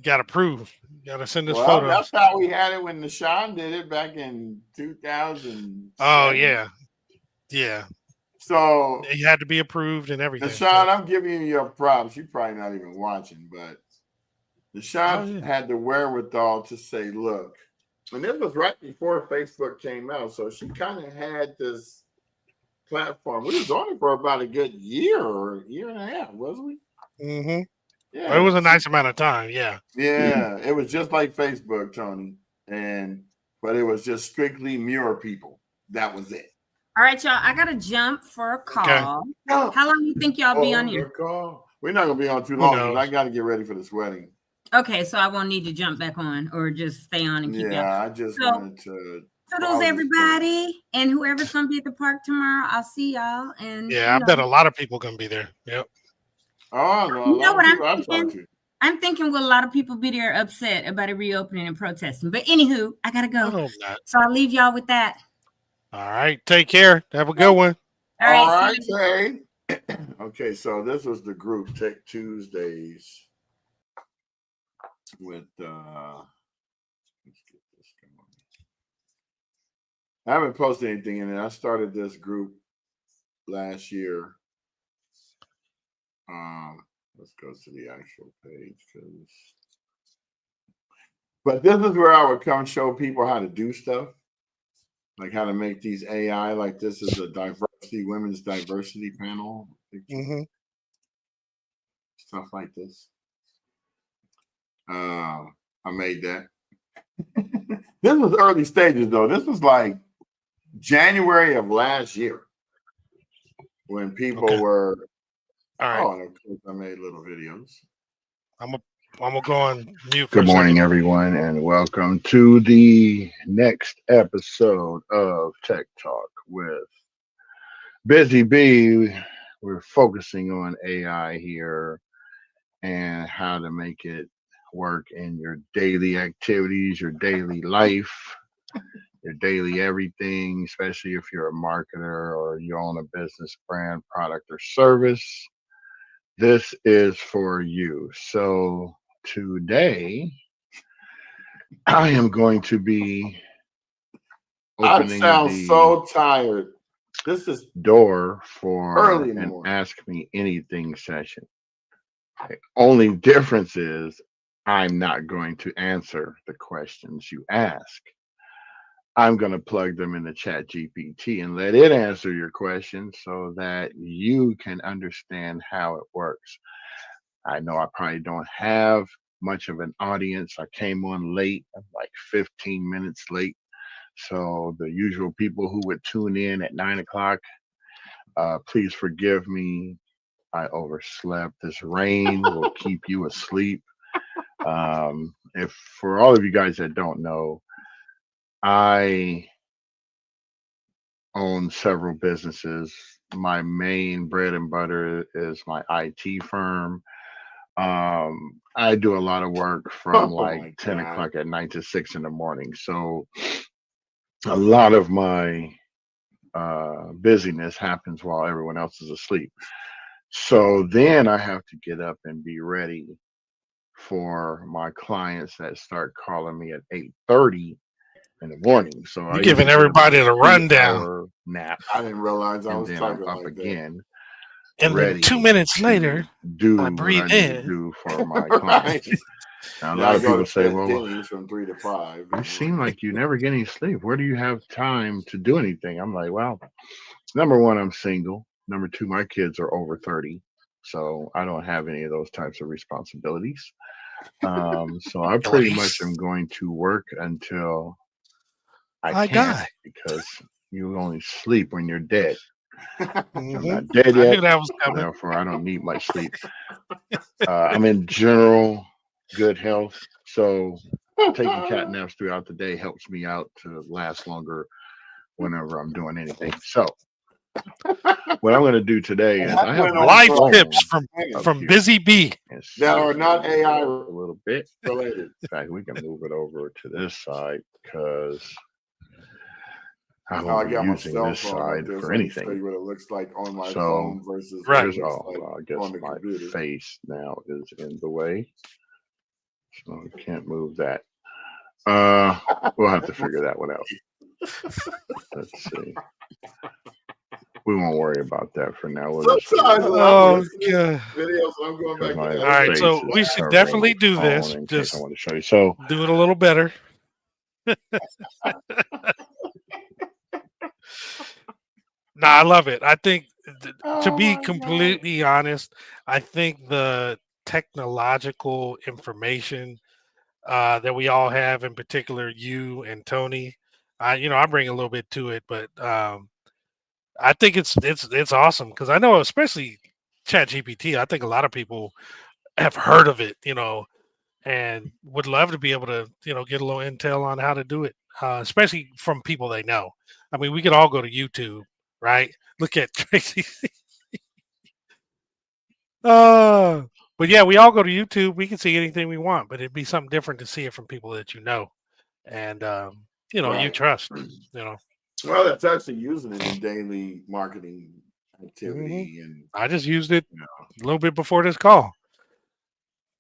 gotta prove. You gotta send us photos. That's how we had it when Nashawn did it back in 2000. Oh yeah. Yeah. So you had to be approved and everything. Nashawn, I'm giving you your props. You're probably not even watching, but Nashawn had the wherewithal to say, look, and this was right before Facebook came out, so she kind of had this platform. We was on it for about a good year or year and a half, wasn't we? Mm-hmm. Yeah, well, it was a nice amount of time. Yeah. Yeah, it was just like Facebook, Tony, but it was just strictly Muir people. That was it. All right, y'all. I gotta jump for a call. Okay. How long do you think y'all be on here? We're not gonna be on too long. I gotta get ready for this wedding. Okay, so I won't need to jump back on or just stay on and keep going. I just wanted to. Kudos everybody and whoever's gonna be at the park tomorrow. I'll see y'all. And I bet a lot of people gonna be there. Yep. Oh no! You know what I'm thinking? I'm thinking will a lot of people be there upset about it reopening and protesting. But anywho, I gotta go. So I'll leave y'all with that. All right. Take care. Have a good one. All right. Hey. Okay, so this was the group Tech Tuesdays with let's get this going. I haven't posted anything in it. I started this group last year. Let's go to the actual page but this is where I would come show people how to do stuff, like how to make these AI. Like this is a diverse Women's Diversity Panel. Mm-hmm. Stuff like this. I made that. This was early stages, though. This was like January of last year when people were. All right. Oh, and of course, I made little videos. I'm gonna go on mute. Good morning, everyone, and welcome to the next episode of Tech Talk with Busy Bee. We're focusing on AI here and how to make it work in your daily activities, your daily life, your daily everything, especially if you're a marketer or you own a business, brand, product, or service. This is for you. So today, I am going to be opening I sound so tired. This is door for early in the an morning. Ask Me Anything session. The only difference is I'm not going to answer the questions you ask. I'm going to plug them into Chat GPT and let it answer your questions so that you can understand how it works. I know I probably don't have much of an audience. I came on late, like 15 minutes late. So the usual people who would tune in at 9 o'clock, please forgive me. I overslept. This rain will keep you asleep. If for all of you guys that don't know, I own several businesses. My main bread and butter is my IT firm. I do a lot of work from like 10 o'clock at night to 6 in the morning. So a lot of my busyness happens while everyone else is asleep. So then I have to get up and be ready for my clients that start calling me at 8:30 in the morning. So you're giving everybody the rundown. Nap. I didn't realize I was and then talking I'm up like again. And then 2 minutes later, do I breathe what I need in. to do for my clients. Now, a lot of people say, "Well, Denny's from 3 to 5." You seem like you never get any sleep. Where do you have time to do anything?" I'm like, "Well, number one, I'm single. Number two, my kids are over 30, so I don't have any of those types of responsibilities. So I pretty much am going to work until I can't die, because you only sleep when you're dead. Mm-hmm. I'm not dead I yet. knew that was coming. Therefore, I don't need much sleep. I'm in general good health, so taking cat naps throughout the day helps me out to last longer whenever I'm doing anything. So what I'm going to do today is I have life tips from Busy Bee that are not AI a little bit related. In fact, we can move it over to this side because I won't be using this side for anything. Show you what it looks like on my So phone versus there's like I guess on the my computer. face now is in the way, so I can't move that. We'll have to figure that one out. Let's see. We won't worry about that for now. We'll just oh god! Videos, I'm going back. All right, so we should definitely do this. Just I want to show you. So do it a little better. No, I love it. I think, to be completely honest, I think the technological information that we all have, in particular you and Tony, I bring a little bit to it, but I think it's awesome because I know, especially ChatGPT, I think a lot of people have heard of it, and would love to be able to, get a little intel on how to do it, especially from people they know. I mean, we could all go to YouTube, right? Look at Tracy. But yeah, we all go to YouTube. We can see anything we want, but it'd be something different to see it from people that you know, and you trust. Well, that's actually using it in daily marketing activity, and I just used it a little bit before this call.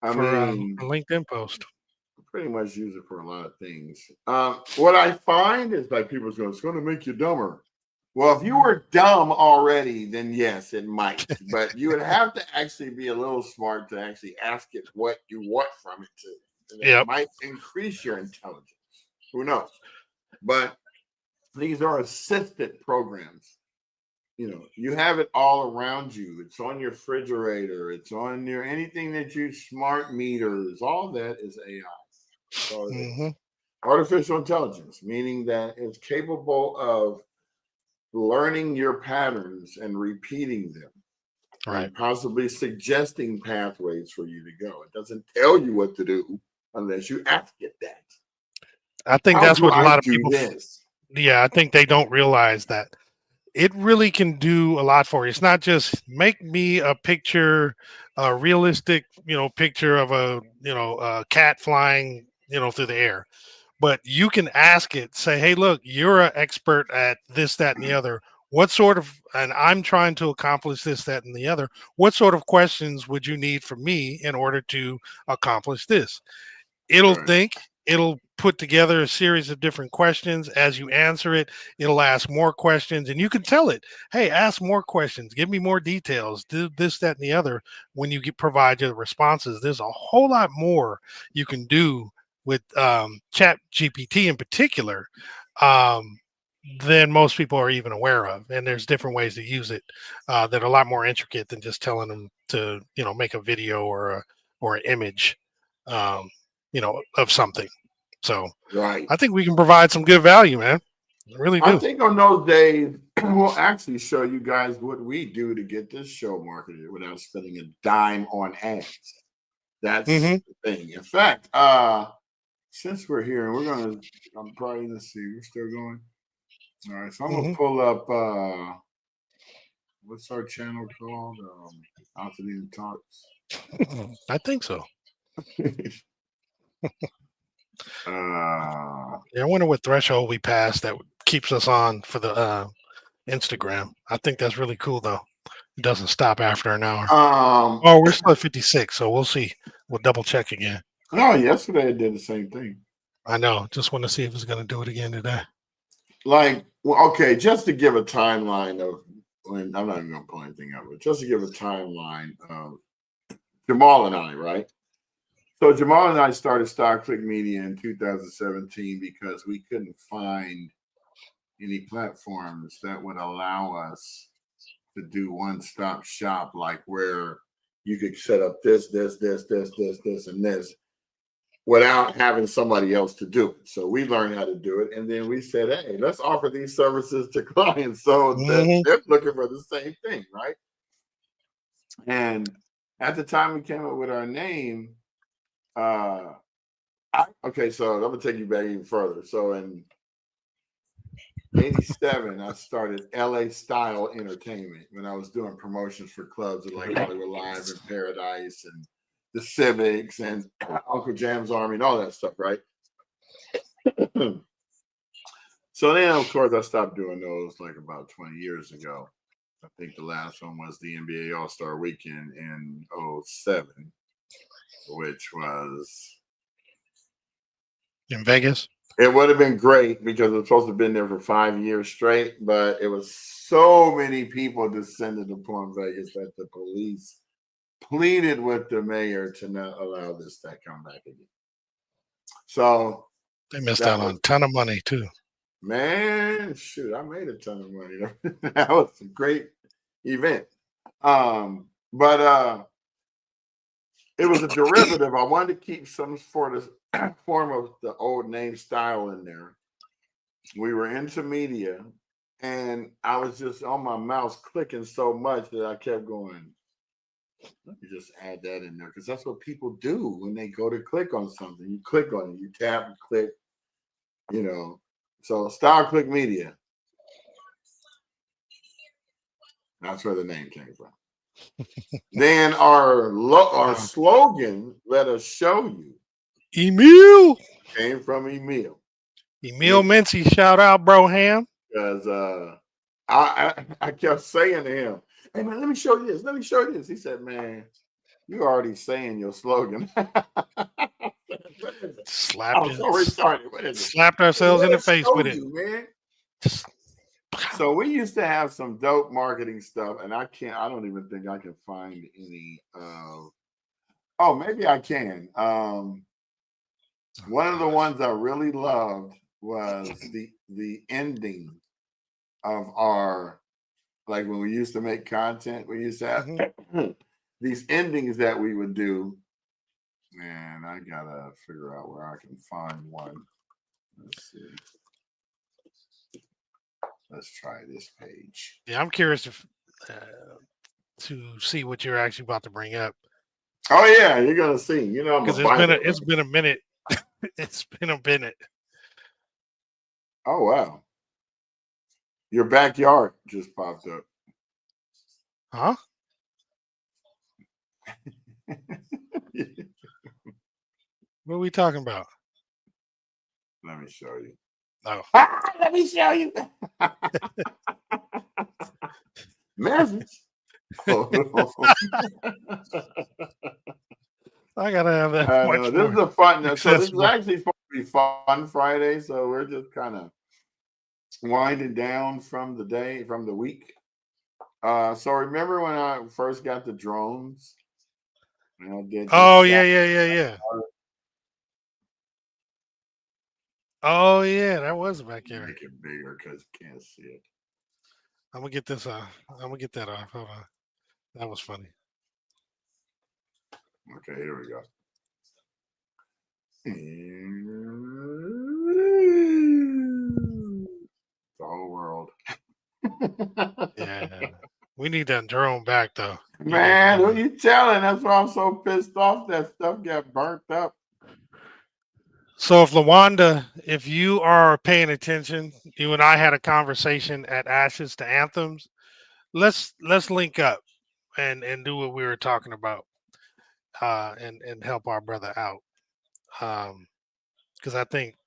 I mean, a LinkedIn post. Pretty much use it for a lot of things. What I find is like people go, "It's going to make you dumber." Well, if you were dumb already, then yes, it might. But you would have to actually be a little smart to actually ask it what you want from it to. And it might increase your intelligence. Who knows? But these are assisted programs. you have it all around you. It's on your refrigerator. It's on your anything that you smart meters. All that is AI. So it's artificial intelligence, meaning that it's capable of learning your patterns and repeating them, Right. and possibly suggesting pathways for you to go. It doesn't tell you what to do unless you ask it that. I think How that's do what a I lot of do people. this? Yeah, I think they don't realize that it really can do a lot for you. It's not just make me a picture, a realistic, picture of a cat flying, through the air. But you can ask it, say, hey, look, you're an expert at this, that, and the other. What sort of, and I'm trying to accomplish this, that, and the other. What sort of questions would you need from me in order to accomplish this? It'll Right. think, it'll put together a series of different questions. As you answer it, it'll ask more questions, and you can tell it, hey, ask more questions, give me more details, do this, that, and the other. When you provide your responses, there's a whole lot more you can do with chat GPT in particular, um, than most people are even aware of. And there's different ways to use it that are a lot more intricate than just telling them to make a video or an image, um, of something. So Right. I think we can provide some good value, man. I really I do. think on those days, we'll actually show you guys what we do to get this show marketed without spending a dime on ads. That's Mm-hmm. the thing. In fact, since we're here, I'm probably, let's see, we're still going. All right, so I'm going Mm-hmm. to pull up, what's our channel called? AltadenaTalks. I think so. Yeah, I wonder what threshold we passed that keeps us on for the Instagram. I think that's really cool, though. It doesn't stop after an hour. Oh, we're still at 56, so we'll see. We'll double check again. No, yesterday it did the same thing. I know. Just want to see if it's going to do it again today. Okay, just to give a timeline of when I'm not even going to pull anything up, but just to give a timeline of Jamal and I, right? So Jamal and I started Stock Click Media in 2017 because we couldn't find any platforms that would allow us to do one-stop shop, like where you could set up this, and this without having somebody else to do it. So we learned how to do it. And then we said, hey, let's offer these services to clients so that they're looking for the same thing, right? And at the time we came up with our name, okay, so I'm going to take you back even further. So in 87, I started LA Style Entertainment when I was doing promotions for clubs like Hollywood Live and Paradise and the Civics and Uncle Jam's Army and all that stuff, right? So then, of course, I stopped doing those like about 20 years ago. I think the last one was the NBA All-Star Weekend in 07, which was in Vegas. It would have been great because it was supposed to have been there for 5 years straight, but it was so many people descended upon Vegas that the police pleaded with the mayor to not allow this to come back again. So they missed out on a ton of money too. Man, shoot, I made a ton of money. That was a great event. But it was a derivative. I wanted to keep some sort of form of the old name style in there. We were into media, and I was just on my mouse clicking so much that I kept going, let me just add that in there, because that's what people do when they go to click on something. You click on it, you tap, and click, So Style Click Media. That's where the name came from. Then our slogan, let us show you. Emil Came from Emil. Emil Mincy, shout out, bro Ham. Because I kept saying to him, hey man, let me show you this. Let me show you this. He said, man, you're already saying your slogan. Slapped so retarded. What is it? Slapped ourselves in the face with it. Man. So we used to have some dope marketing stuff, and I don't even think I can find any. Maybe I can. One of the ones I really loved was the ending of our like when we used to make content, we used to have these endings that we would do. Man, I gotta figure out where I can find one. Let's see. Let's try this page. Yeah, I'm curious to see what you're actually about to bring up. Oh yeah, you're gonna see. You know, because it's been a minute. It's been a minute. Oh wow, your backyard just popped up. Huh? What are we talking about? Let me show you. Oh. Let me show you. Message. I gotta have that. This is a fun. So this is accessible. actually supposed to be Fun Friday. So we're just kind of winding down from the week. So remember when I first got the drones? And I did. Oh yeah. Oh yeah, that was back here. Make it bigger because you can't see it. I'm gonna get this off. I'm gonna get that off. Hold on. That was funny. Okay, here we go. The whole world. Yeah. We need that drone back though. Man, who you telling? That's why I'm so pissed off that stuff got burnt up. So if LaWanda, if you are paying attention, you and I had a conversation at Ashes to Anthems. Let's link up and do what we were talking about. And help our brother out. Because I think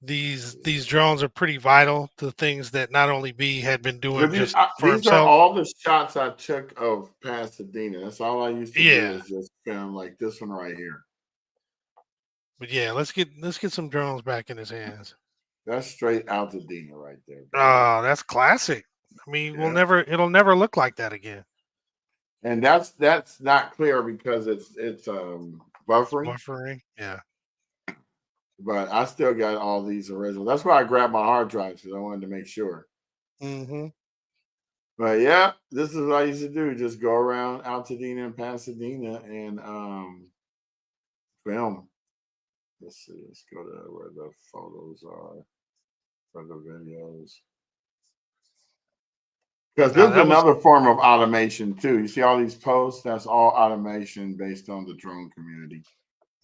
these drones are pretty vital to things that not only B had been doing just for these are himself. all the shots I took of Pasadena. That's all I used to do is just film like this one right here. But yeah, let's get some drones back in his hands. That's straight Altadena right there. Oh, that's classic. I mean, it'll never look like that again. And that's not clear because it's buffering. Buffering, yeah. But I still got all these originals. That's why I grabbed my hard drives because I wanted to make sure. Mm-hmm. But yeah, this is what I used to do. Just go around Altadena and Pasadena and film. Let's see. Let's go to where the photos are for the videos. Because this is another form of automation too. You see all these posts? That's all automation based on the drone community.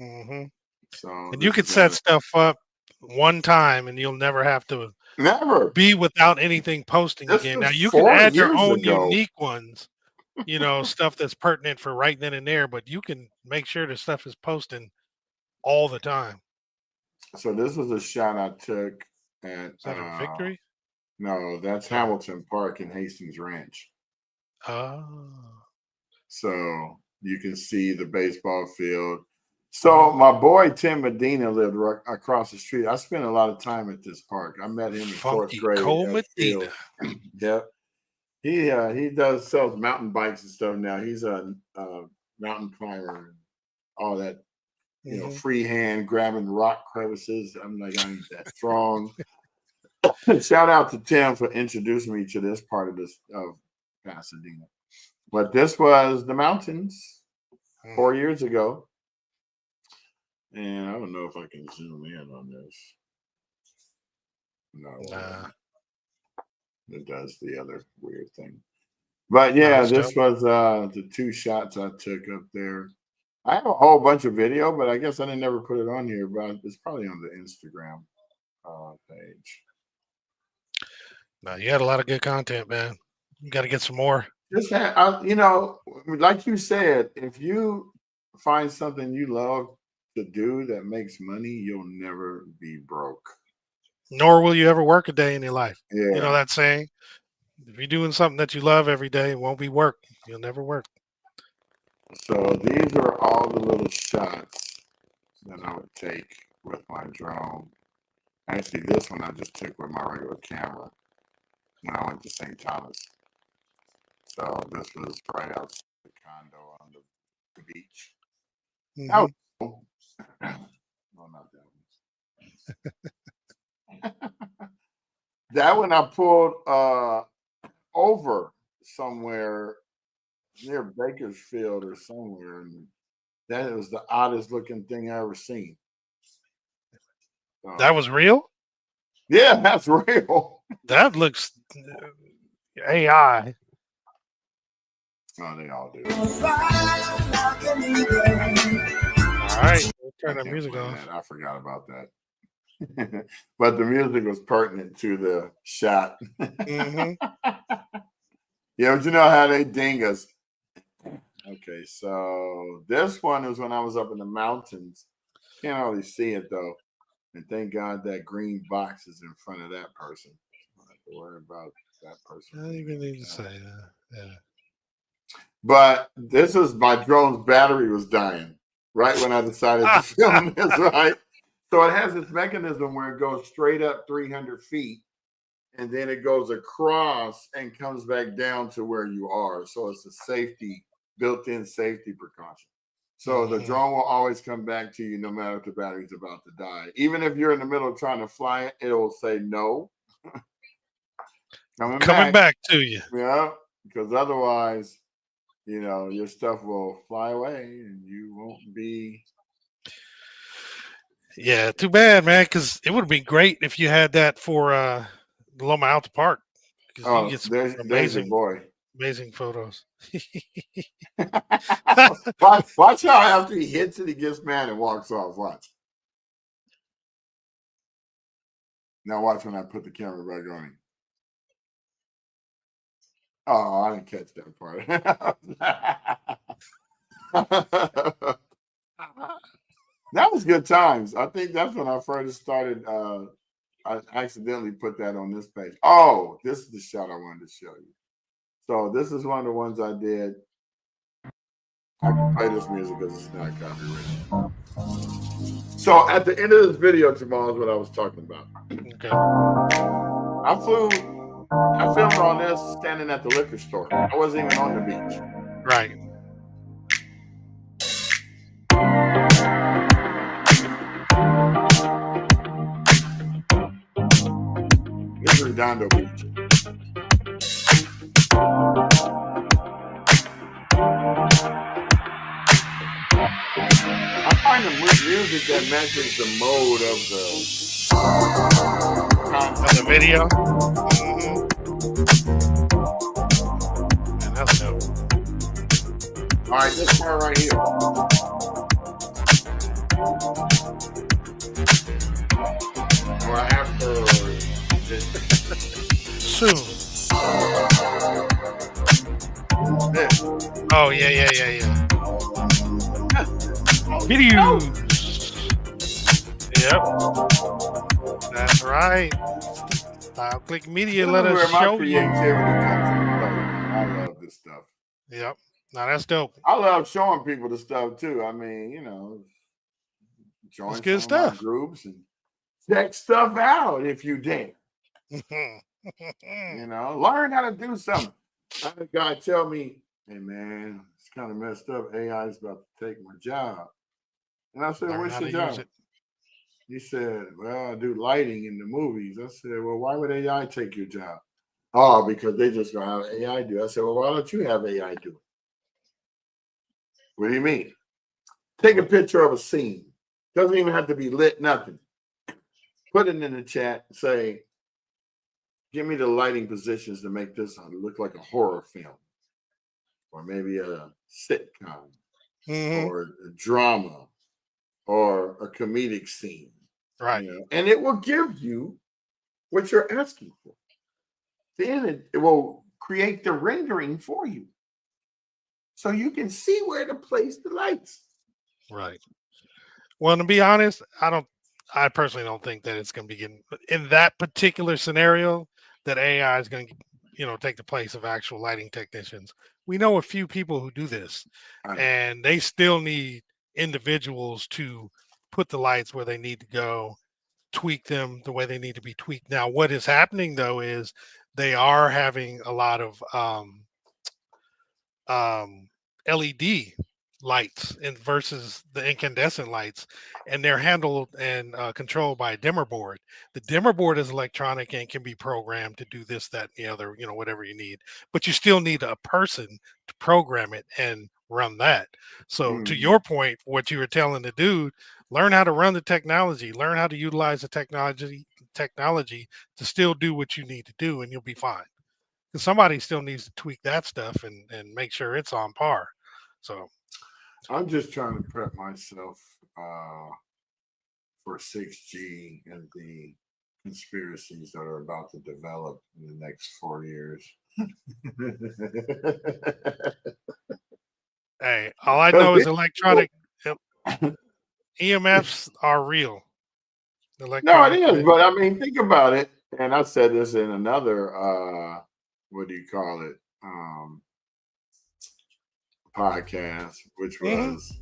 Mm-hmm. So and you could set stuff up one time, and you'll never have to be without anything posting again. Now you can add your own unique ones, stuff that's pertinent for right then and there. But you can make sure the stuff is posting all the time. So this was a shot I took at is that a Victory? No, that's Hamilton Park in Hastings Ranch. Oh. So you can see the baseball field. So my boy Tim Medina lived right across the street. I spent a lot of time at this park. I met him in fourth grade. Medina. Yep. He sells mountain bikes and stuff now. He's a mountain climber and all that, freehand grabbing rock crevices. I'm like, I ain't that strong. Shout out to Tim for introducing me to this part of Pasadena. But this was the mountains 4 years ago. And I don't know if I can zoom in on this. No. It does the other weird thing. But yeah, this was the two shots I took up there. I have a whole bunch of video, but I guess I didn't never put it on here, but it's probably on the Instagram page. No, you had a lot of good content, man. You got to get some more. Just like you said, if you find something you love to do that makes money, you'll never be broke. Nor will you ever work a day in your life. Yeah. You know that saying? If you're doing something that you love every day, it won't be work. You'll never work. So these are all the little shots that I would take with my drone. Actually, this one I just took with my regular camera when I went to St. Thomas. So this was right outside the condo on the beach. Mm-hmm. That was cool. No, not that one. That one I pulled over somewhere near Bakersfield or somewhere, and that was the oddest looking thing I ever seen. That was real? Yeah, that's real. That looks AI. Oh, they all do. All right, we'll turn the music off. I forgot about that. But the music was pertinent to the shot. Mm-hmm. Yeah, but you know how they ding us. Okay, so this one is when I was up in the mountains. Can't really see it though. And thank God that green box is in front of that person. I don't have to worry about that person. I don't even need to say that. Yeah. But this is my drone's battery was dying right when I decided to film this, right? So it has this mechanism where it goes straight up 300 feet and then it goes across and comes back down to where you are. So it's a safety, built-in safety precaution. So the drone will always come back to you no matter if the battery's about to die. Even if you're in the middle of trying to fly it, it'll say no. Coming back to you. Yeah, because otherwise, you know, your stuff will fly away and you won't be. Yeah, too bad, man, because it would be great if you had that for Loma Alta Park. Oh, you get some amazing photos. Watch how after he hits it, he gets mad and walks off. Watch. Now watch when I put the camera back on him. Oh, I didn't catch that part. That was good times. I think that's when I first started. I accidentally put that on this page. Oh, this is the shot I wanted to show you. So this is one of the ones I did. I can play this music because it's not copyrighted. So at the end of this video, Jamal, is what I was talking about. Okay. I filmed on this standing at the liquor store. I wasn't even on the beach. Right. This is Redondo Beach. I find the music that matches the mode of the video. Mm-hmm. Man, that's dope. All right, this part right here. Or after this. Soon. This. Oh, yeah. Videos. Yep. That's right. Style Click Media let us show you. I love this stuff. Yep. Now that's dope. I love showing people the stuff too. I mean, you know, join good some of my groups and check stuff out if you dare. You know, learn how to do something. I had a guy tell me, "Hey man, it's kind of messed up. AI is about to take my job." And I said, "What's your job?" He said, "Well, I do lighting in the movies." I said, "Well, why would AI take your job?" "Oh, because they just gonna have AI do it." I said, "Well, why don't you have AI do it?" "What do you mean?" "Take a picture of a scene. Doesn't even have to be lit, nothing. Put it in the chat. Say, give me the lighting positions to make this look like a horror film, or maybe a sitcom, or a drama, or a comedic scene." Right. You know? And it will give you what you're asking for. Then it will create the rendering for you, so you can see where to place the lights. Right. Well, to be honest, I personally don't think that it's going to be getting in that particular scenario that AI is going to, take the place of actual lighting technicians. We know a few people who do this, and they still need individuals to put the lights where they need to go, tweak them the way they need to be tweaked. Now, what is happening though is they are having a lot of LED lights and versus the incandescent lights, and they're handled and controlled by a dimmer board. The dimmer board is electronic and can be programmed to do this, that, and the other, whatever you need. But you still need a person to program it and run that. So to your point, what you were telling the dude, learn how to run the technology, learn how to utilize the technology to still do what you need to do, and you'll be fine. Because somebody still needs to tweak that stuff and make sure it's on par. So I'm just trying to prep myself for 6G and the conspiracies that are about to develop in the next 4 years. Hey, all I know is electronic EMFs are real. No, it is, but I mean, think about it. And I said this in another, what do you call it? Podcast, which was,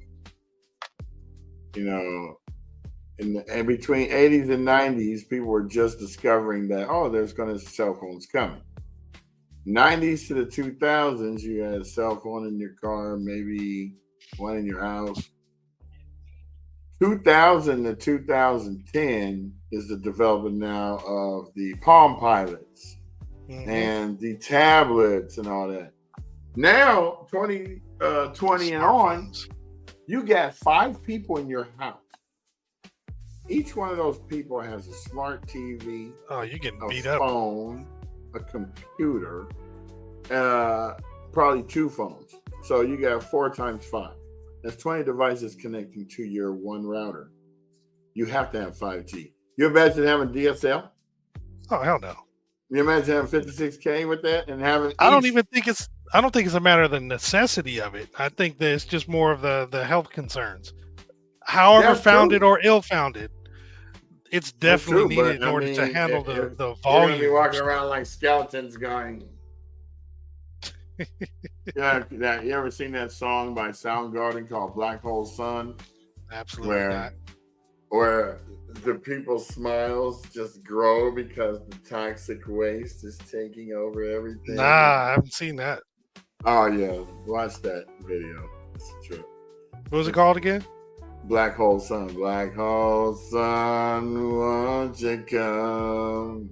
in between 80s and 90s, people were just discovering that, there's going to cell phones coming. 90s to the 2000s, you had a cell phone in your car, maybe one in your house. 2000 to 2010 is the development now of the Palm Pilots and the tablets and all that. Now, 2020 and on, you got 5 people in your house. Each one of those people has a smart TV, you getting beat a phone, a computer, probably 2 phones. So you got 4 times 5. That's 20 devices connecting to your one router. You have to have 5G. You imagine having DSL? Oh, hell no. You imagine having 56K with that and having I don't think it's a matter of the necessity of it. I think that it's just more of the health concerns. However founded or ill-founded, it's definitely needed in order to handle the volume. You're going to be walking around like skeletons going... You ever seen that song by Soundgarden called Black Hole Sun? Absolutely not. Where the people's smiles just grow because the toxic waste is taking over everything. Nah, I haven't seen that. Oh yeah, watch that video. It's a trip. What was it called again? Black Hole Sun. Black Hole Sun, won't you come?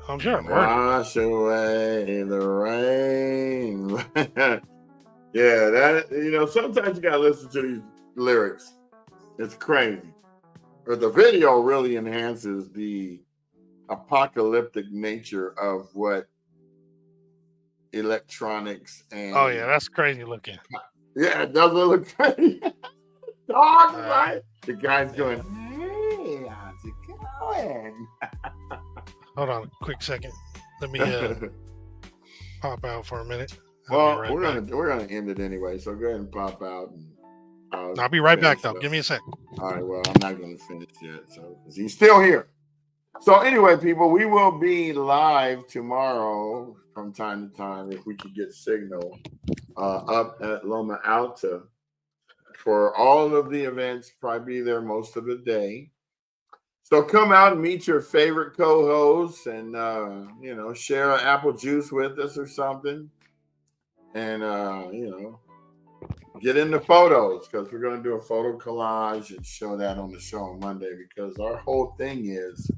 I'm sure I've heard wash away the rain. Yeah, that sometimes you gotta listen to these lyrics. It's crazy. But the video really enhances the apocalyptic nature of what electronics and that's crazy looking. Yeah, it doesn't look crazy. Right? The guy's going, hey, how's it going? Hold on a quick second. Let me pop out for a minute. Well, we're gonna end it anyway, so go ahead and pop out. And I'll be right back, though. Give me a sec. All right. Well, I'm not gonna finish yet, so because he's still here. So anyway, people, we will be live tomorrow from time to time if we could get signal up at Loma Alta for all of the events. Probably be there most of the day. So come out and meet your favorite co-hosts and, share an apple juice with us or something. And, get in the photos because we're going to do a photo collage and show that on the show on Monday because our whole thing is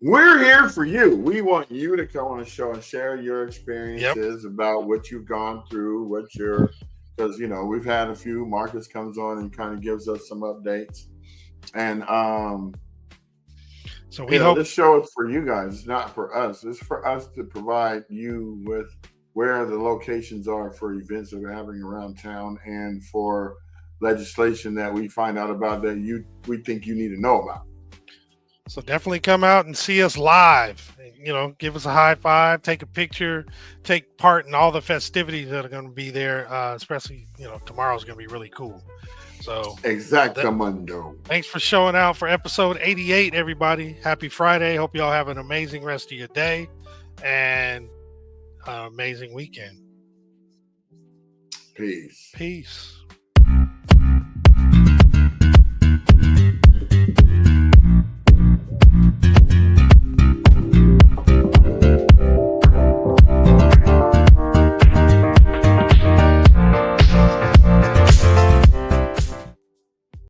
we're here for you. We want you to come on the show and share your experiences about what you've gone through, because, we've had a few. Marcus comes on and kind of gives us some updates. And, so we hope this show is for you guys. It's not for us. It's for us to provide you with where the locations are for events that we're having around town and for legislation that we find out about that we think you need to know about. So definitely come out and see us live. Give us a high five, take a picture, take part in all the festivities that are going to be there. Especially, tomorrow's going to be really cool. So Exactamundo. Thanks for showing out for episode 88, everybody. Happy Friday. Hope y'all have an amazing rest of your day and an amazing weekend. Peace. Peace.